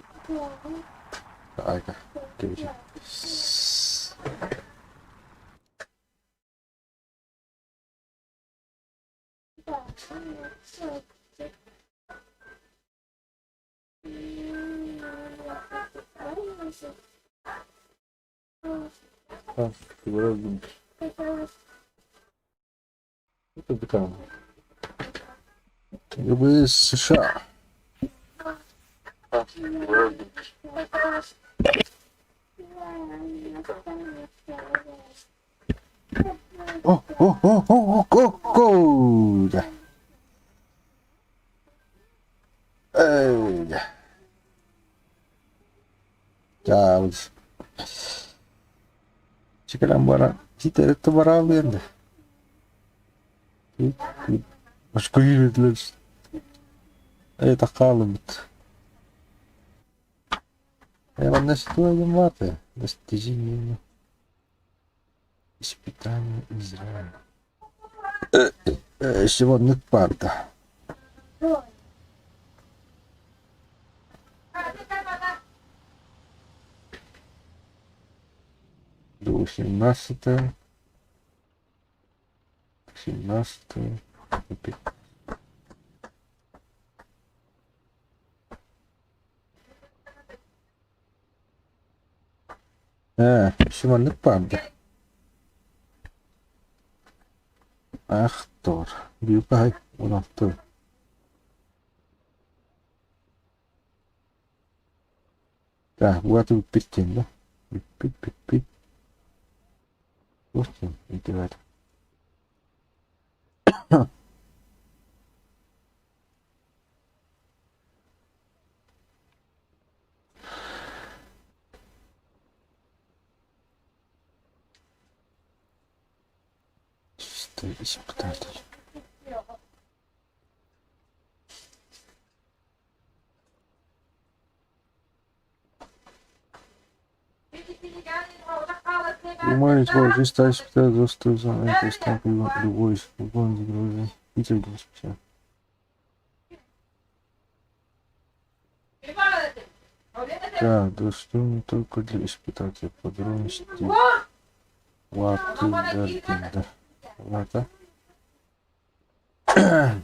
Ага. Это такая. ГБС США. Куда? Ya çıkaran bana titretti bana aldı yani. Başka yürüdüler işte. Evet takalım. Я на ситуацию маты. Достижение. Испытание Израиля. Сегодня парта. До 17. 17. Шиманlık vardı. Ах, тор. Büyük ay. 16. Так, вот и пиктин, да? Пик. Слушайте, идет. Чисто испытатель. Думаю, твой чисто испытатель доступ за это стак любой загрузы. Питер все. Так, доступно только для испытателя. Подробности. Лапты, да. Ладно. Так.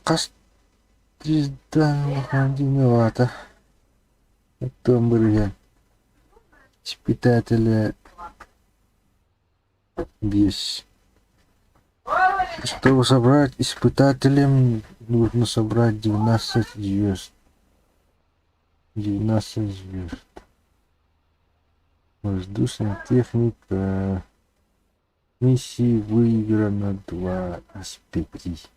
Кастиздан Владимировата. Это были испытатели без. Чтобы собрать испытателям, нужно собрать 12 звезд. 12 звезд. Воздушная техника. Миссии выиграно 2 из 5.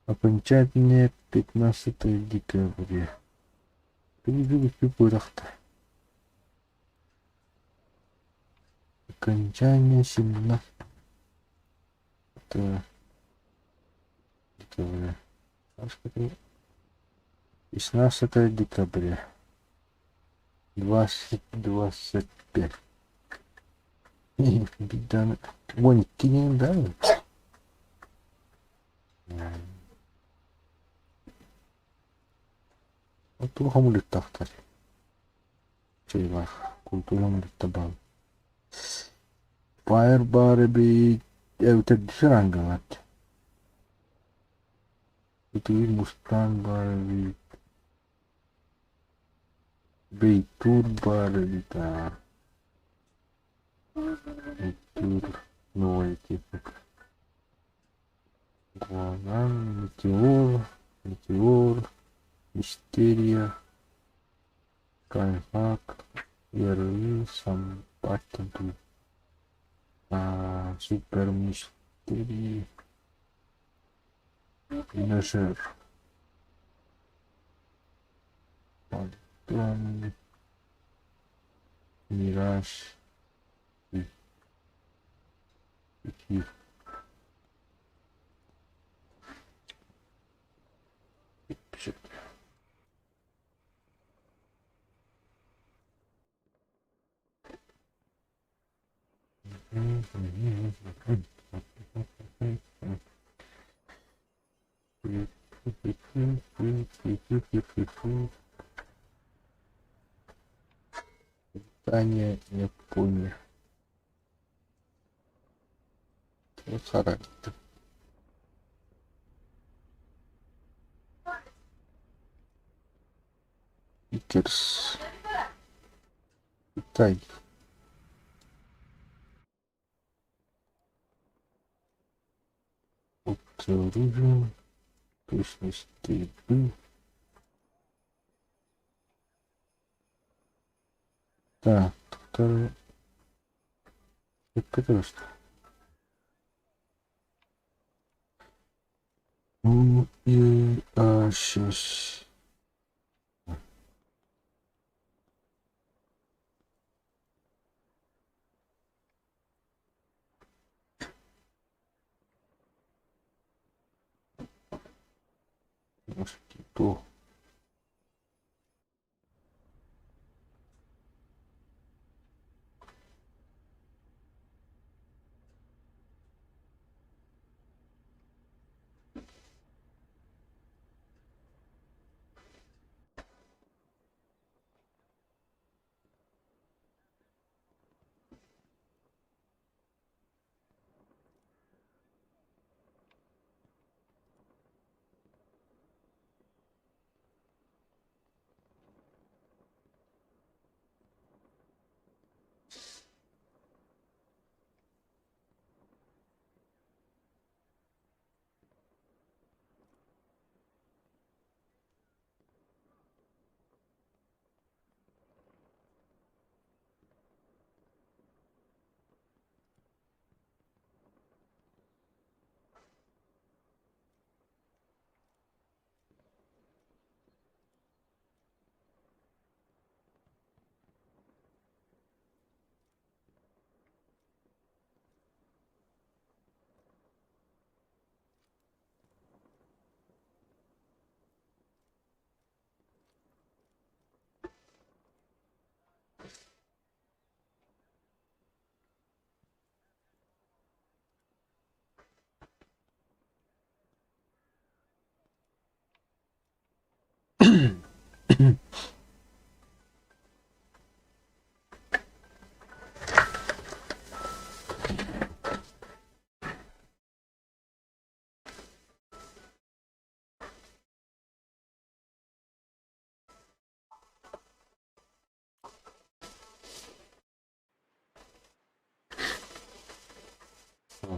Окончательное 15 декабря. Перебили пипурахта. Окончание 17 декабря. 16 декабря. 2025. Беда. Вон, кинем, да? Культура литтахтар. Şeyler. Kultura littabal. Fire bari bir evde düşer angalat. Itu mustan bari bir Beitur bari bir ta. Beitur новая техника. Гуанан, метеор, мистерия, кайфак, РВ, сампатенду, супер мистерия, Нажер, Пантон, Мираж, и пишет. Таня, Япония. Вот характер. Икерс. Китай. Вот оружие. Точность стрельбы. Так, второе. Это что? Ну и сейчас. Mosquito.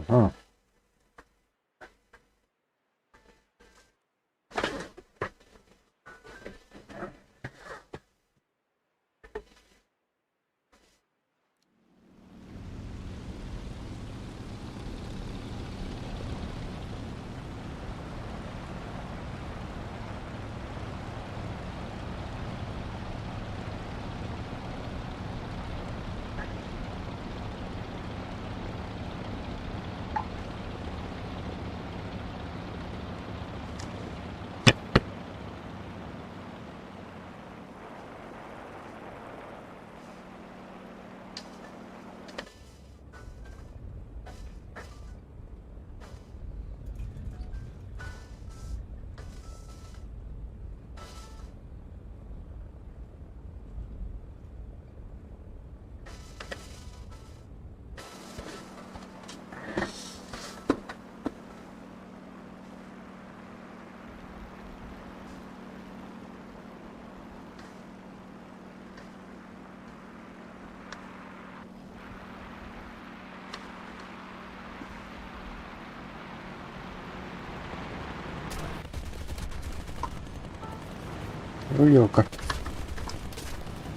Ajá. Uyuyor.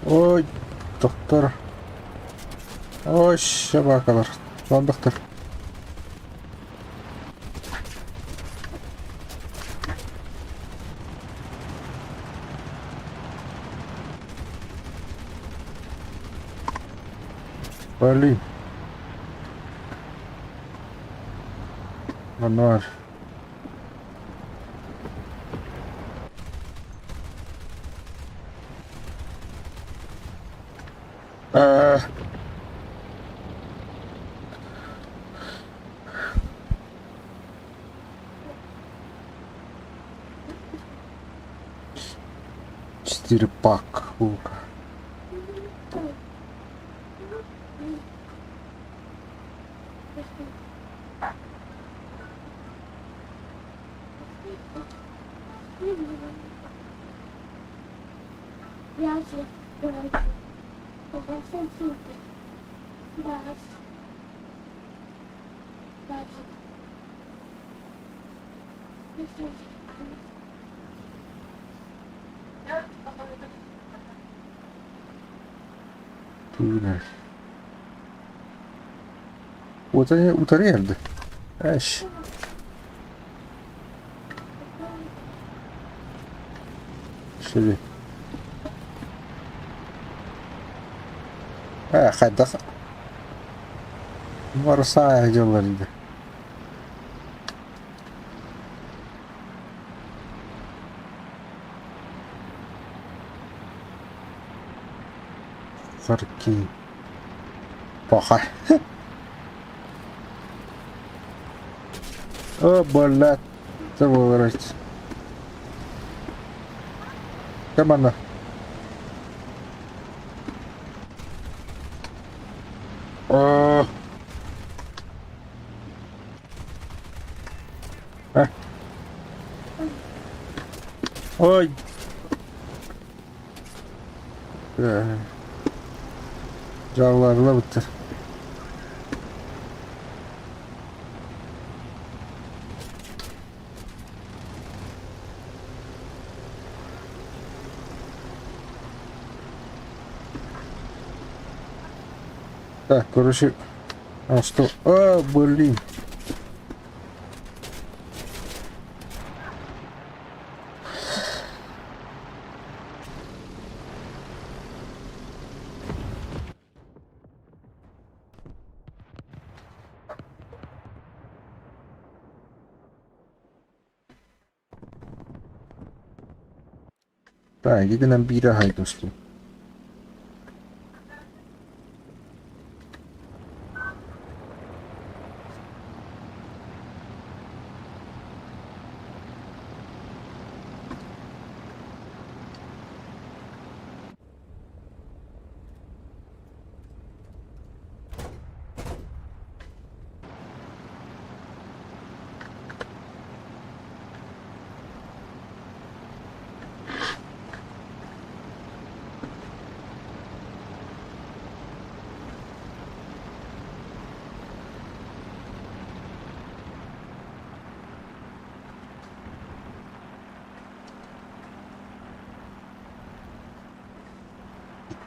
Oy, doktor. Oy, sabaha kadar. Lan doktor. Berlin. Lan ne var? Eee. Черепак. Я же говорю, это супер. Да. Даже. Tűnös. Utanırdı. Eş. Şimdi. خد مرة ساعة جمالي. Харки. Paja. Oh, блядь. Это вырыть. Команда. О. Ой. Жалларла бітті. Так, короче. А что? А, блин. Так, gidin hem bira hay dostum.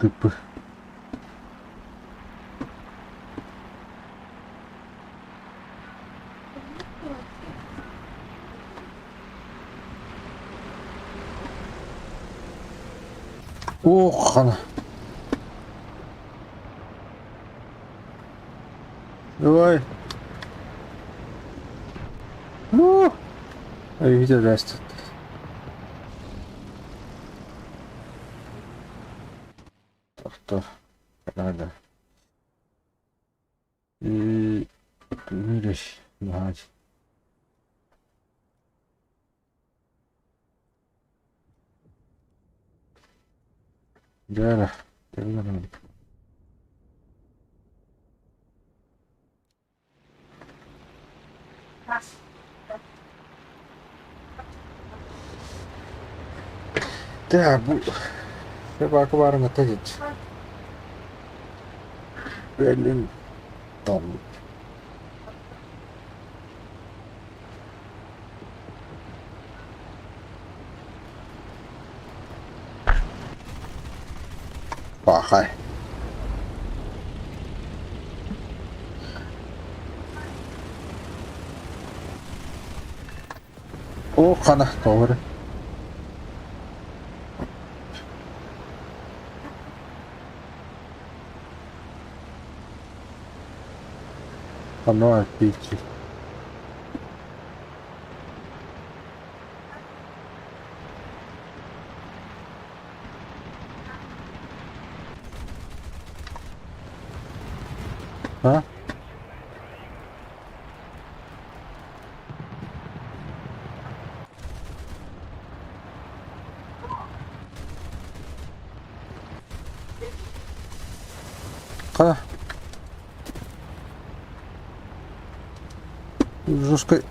Типа. Ох, она. Давай. Ну. Ай, видел, растет. Так, надо. И видишь, нагать. Да, да. Так, coba aku bareng aja. Berlin Tom. Pakai. Oh, kana tower. Оно пики. А? А? Жестко.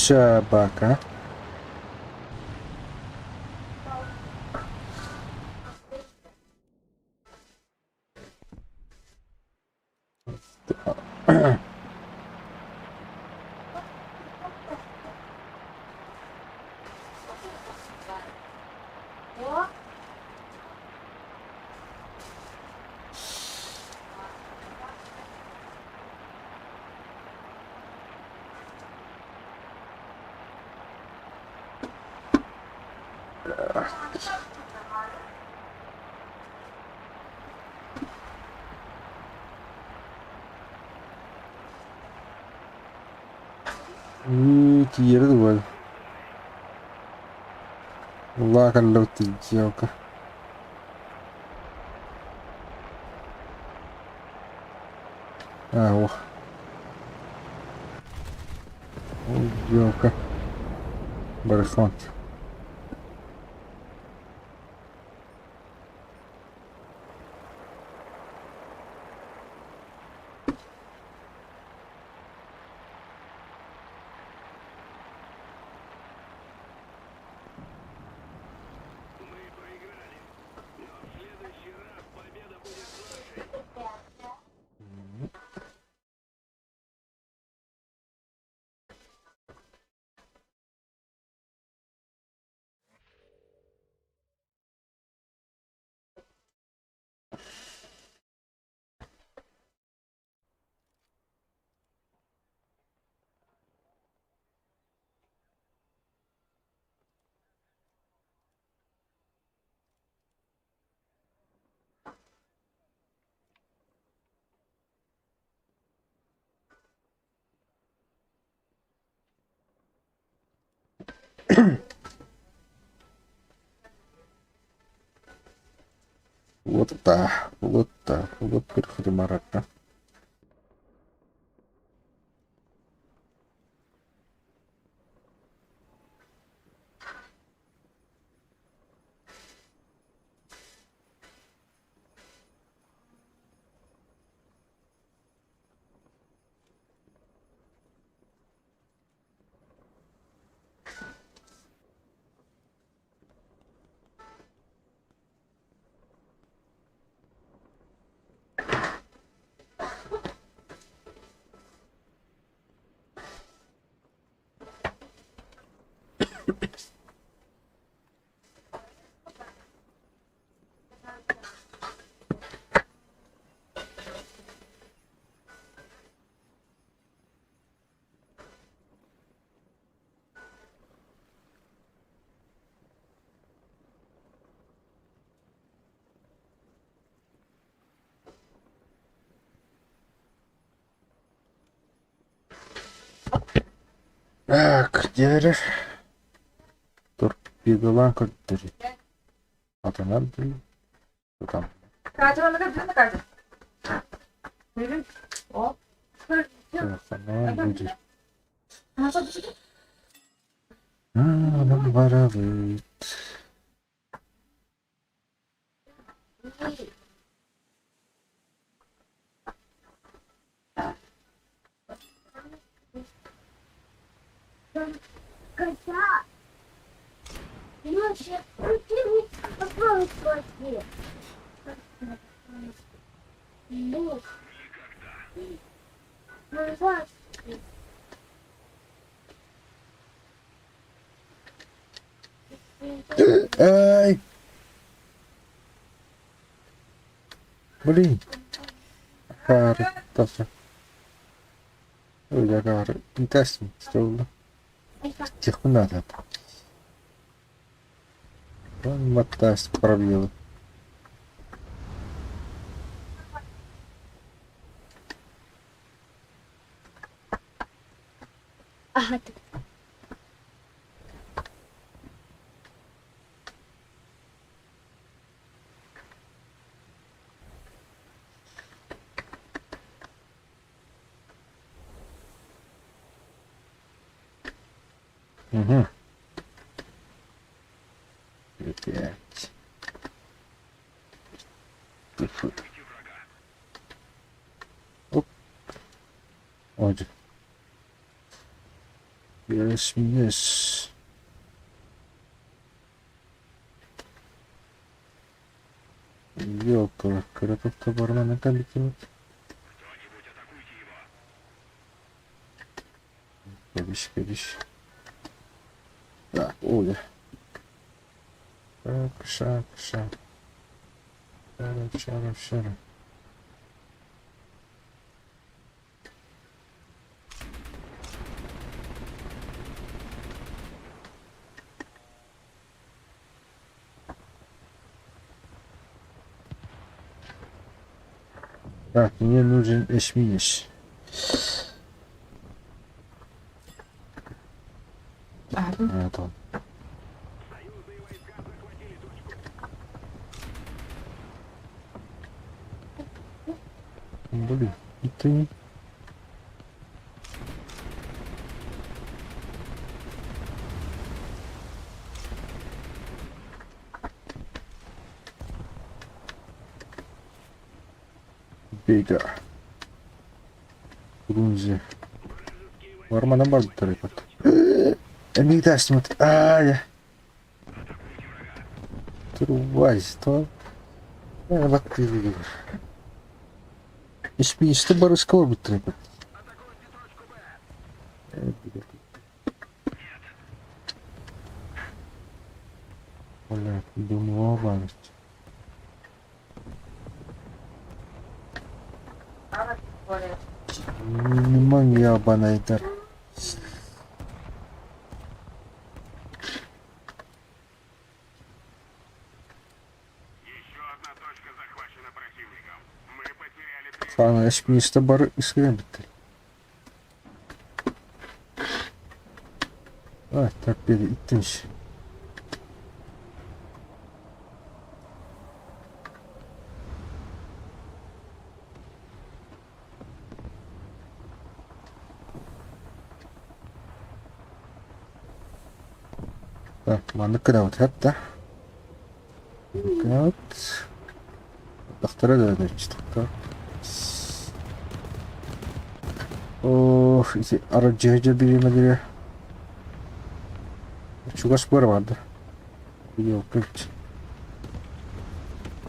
Шабака. Tiro igual. والله لو تيجي اوكي. هو اوكي بريفونت. Вот переходим марата. Где торпедолан коддери. Атанар bil. Там. Kaçırmalı da bizim de kaçır. Benim o. Телефонон будет. Nasıl bir şey? Нам воровит. Кота. Ну, сейчас ты попробуй спроси. Ну, назад. Ай! Блин. Кары. Тоже. Ой, я кары. Интересно, что было. Тихо надо. Он мотасть пробил. Ага, ты. Угу. Опять. Тихо. Оп. Вот же. Esmines. Yok, Karatok'ta barına ne kadar bitirmek? Geliş. Ha, öyle. Şak. Şarap. Так, мне нужен эшминиш. Вот он. Блин, это не... Bega. Grunze. Var mı adam var bu tarafa? Emik dersim at. Ay. Dur vay to. Yani bak gibi. İşte işte barış kavur bu tarafa. Vallahi dumu var. Memang ya bana yeter. Еще одна точка захвачена противником. Мы потеряли преимущество. Sana eşmin işte barı eskiden bitti. Ah takbiri itmiş. Так, мандыкка да вот да. Вот. Доктора да значит. Of, işte aracıca birime göre. Çugaş var vardı. Yok hiç.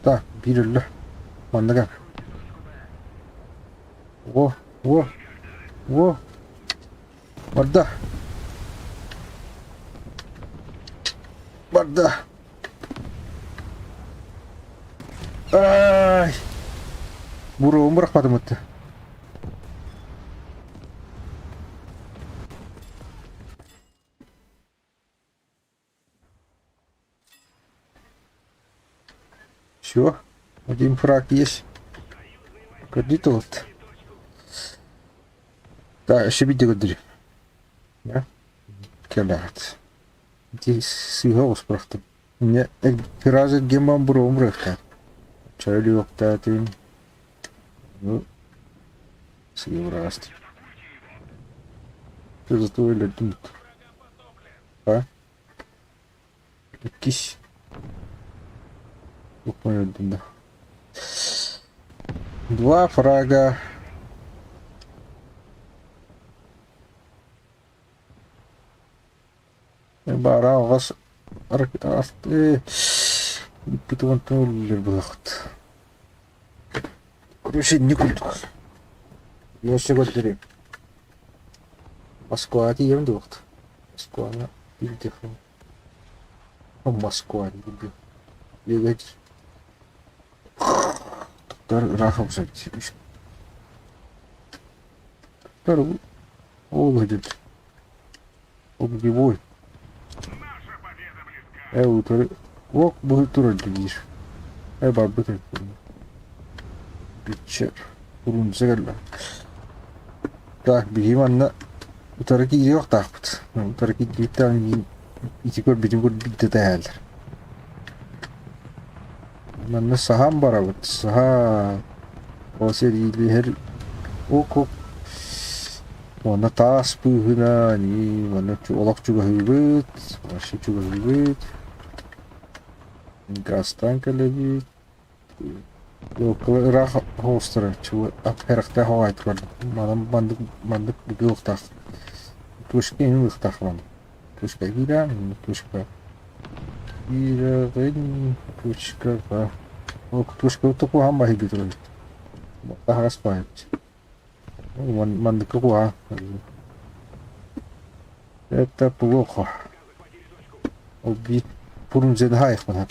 Da birille. Manda gel. Wo. Varda. Ay. Buruğumu bırakmadım hatta. Все, один фраг есть. Годи тут. Да, еще видео годи. Да? Келят. Здесь сигал справді. Мне разы гемам буром рыхта. Чайли октатин. Ну, сигал раст. Ты зато или тут. А? Кись. Понятно, да. 2 фрага. Бара вас питыван толлер бахт. Короче, не культур. Я еще год дыры. Москва дiyem de vakti. Moskva'na bir defa. Moskva gibi. Yegeci. Tuklar raham sakçıymış. Tuklar bu. Oğlu dedi. O bir boy. Наша победа близка. Утро. Ок, bu tur öldürür. Barbı tek. Bitcher. Burun zerla. Tak bileyim anla. Utaraki gidiyor takut. Utaraki bir tane iki gol bizim gol bitti de herhalde. Ben de saham beraber. Saha. O seriyle her ok. Ona tas puhuna ni mana olak juga hibit, masih juga hibit. Gastan kalebi. Yok rah hostra, çu apherakta hava etken. Manam bandık bir yok tak. Тушка не выхтахрон. Тушка гиран, тушка. Гиран, тушка. О, тушка вот такой гамма хибитроид. Тахара спает. Мандыкуа. Это плохо. Убить Пурунзенхайх надо.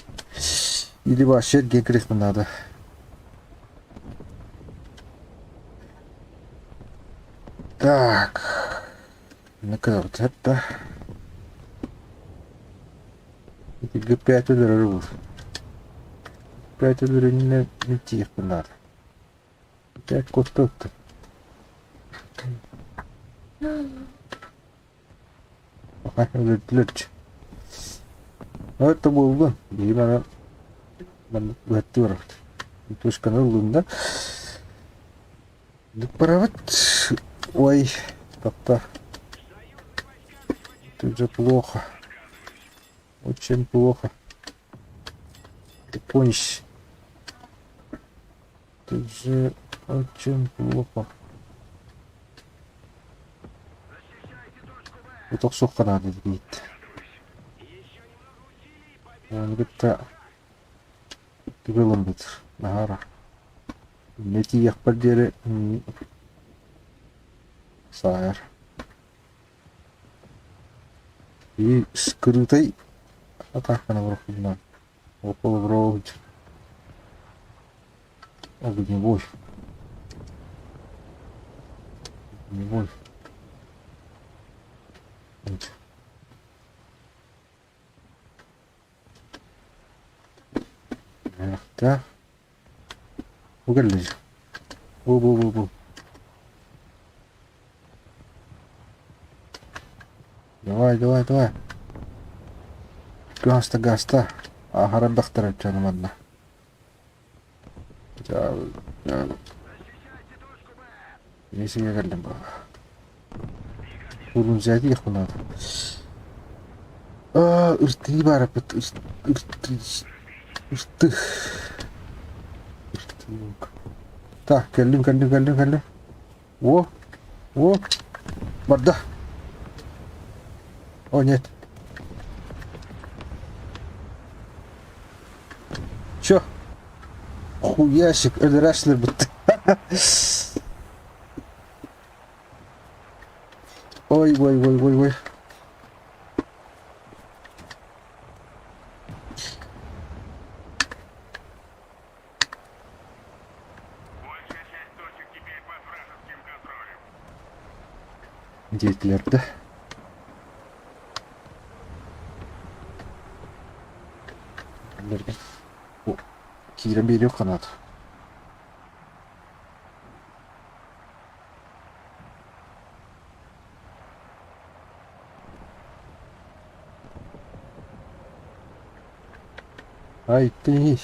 Или вообще гекрих надо. Так. Ну-ка, вот это. Эти Г5 ударов. 5 ударов не тихо надо. 5 кот-то. Лучше. Ну, это был бы. Гимана. Готовы. Тушка на лунда. Провод. Ой. Как-то. Тут же плохо. Очень плохо. Ты понял. Тут же очень плохо. Вот сухо надо бить. Он где-то выломбит нагара. Лети их подели. Сайр. И скрытой атака на врага. Около врага. Огневой. Огневой. Да. Угорели. Бу-бу-бу-бу. Давай. Гаста. Ахара бахтара чанам одна. Если я говорю, Урун зайди их надо. Иртли бара пет. Ирты. Так, калим. Во. Барда. О, нет. Чё? Хуящик, это рашлер быт. Ой. Большая часть точек теперь под вражеским контролем. Гитлер, да? О, Кира берег канат. Ай ты.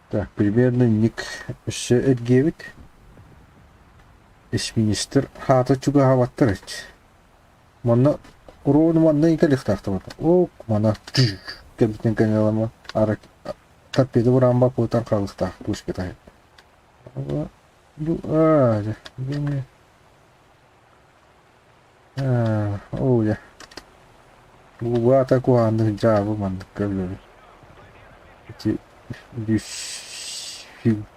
Так, примерно ник Эдгевик. Эсминистр хата чуга хаваттырыч. Мана уровень манна икалих тартамата. О, мана кабитен каналама арак тапеда урамба потар калыхта пушкета. Бу бене. Оля. Бу атаку анды жабы ман калыр. Эти дюшфилд.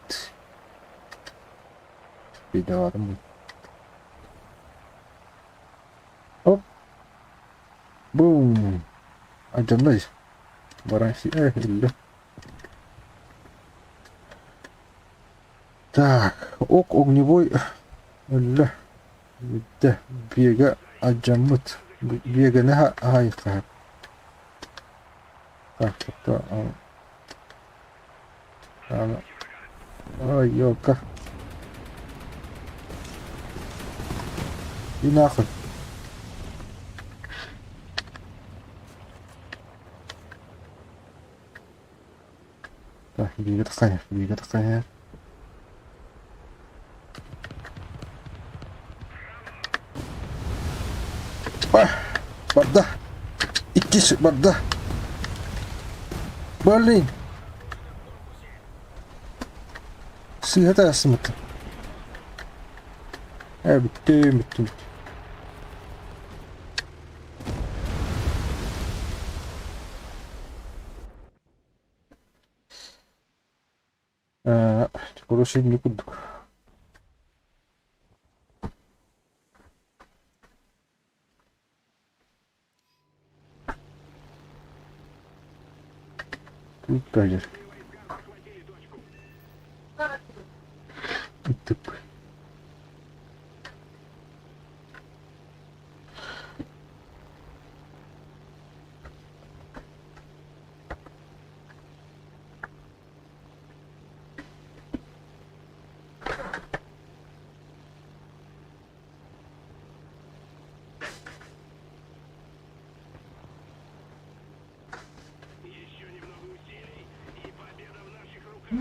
Бедаварым. Оп. Бум. Аджандай. Баранси. Илля. Так. Огневой. Илля. Да. Бега. Аджамут. Бега на хайка. Так. Ой, ёлка. И нахуй. Так, биге такая, биге такая. Барда. Иккиши барда. Блин. Сыгата смыт. Биттим. Короче, не буду. Тут тазер. Тып. Еще немного усилий, и победа в наших руках.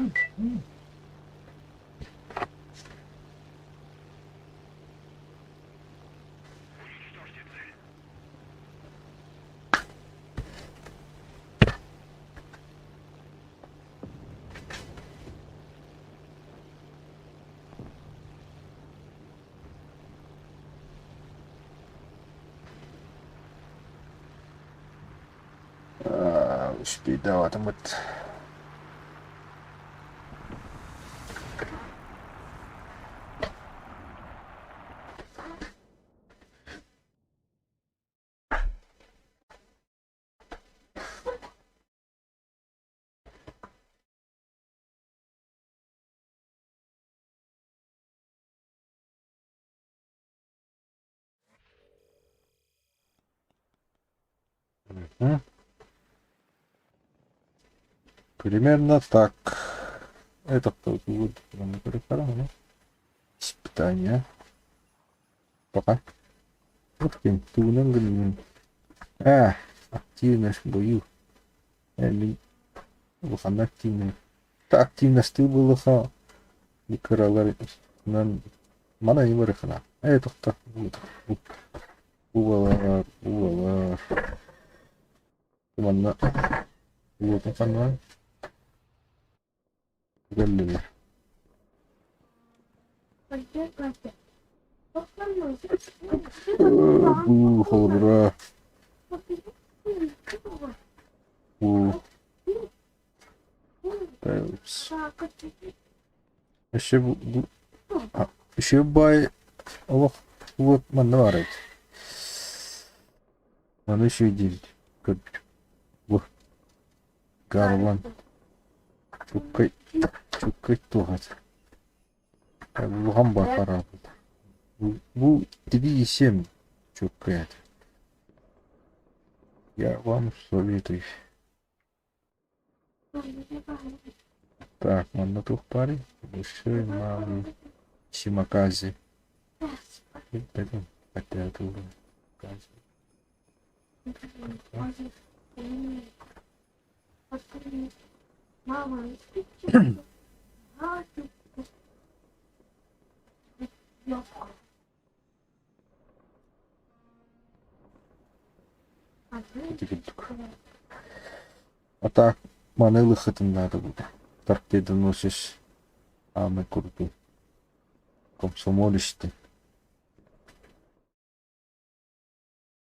Уничтожьте цель. Успей давать там это. Примерно так. Это кто будет прямо перекарано. Испытание. Пока. Вот кем тунен. Активность в бою. Бухан активный. Так активность было. И королары. Мана не вырахана. Это кто будет. Увала. Манна. Вот она. Галлина. Холодра. Еще бай. Вот манна. Она еще и 9. Гарлан. Чукай тогат. Лугамба пора. Бу 3,7 чукает. Я вам советую. Так, на тух паре. Большой малый Симакази. Это латиатура. Мама, А так, манелы хытын надо будет. Торпеды носишь, а мы курту. Комсомолисты.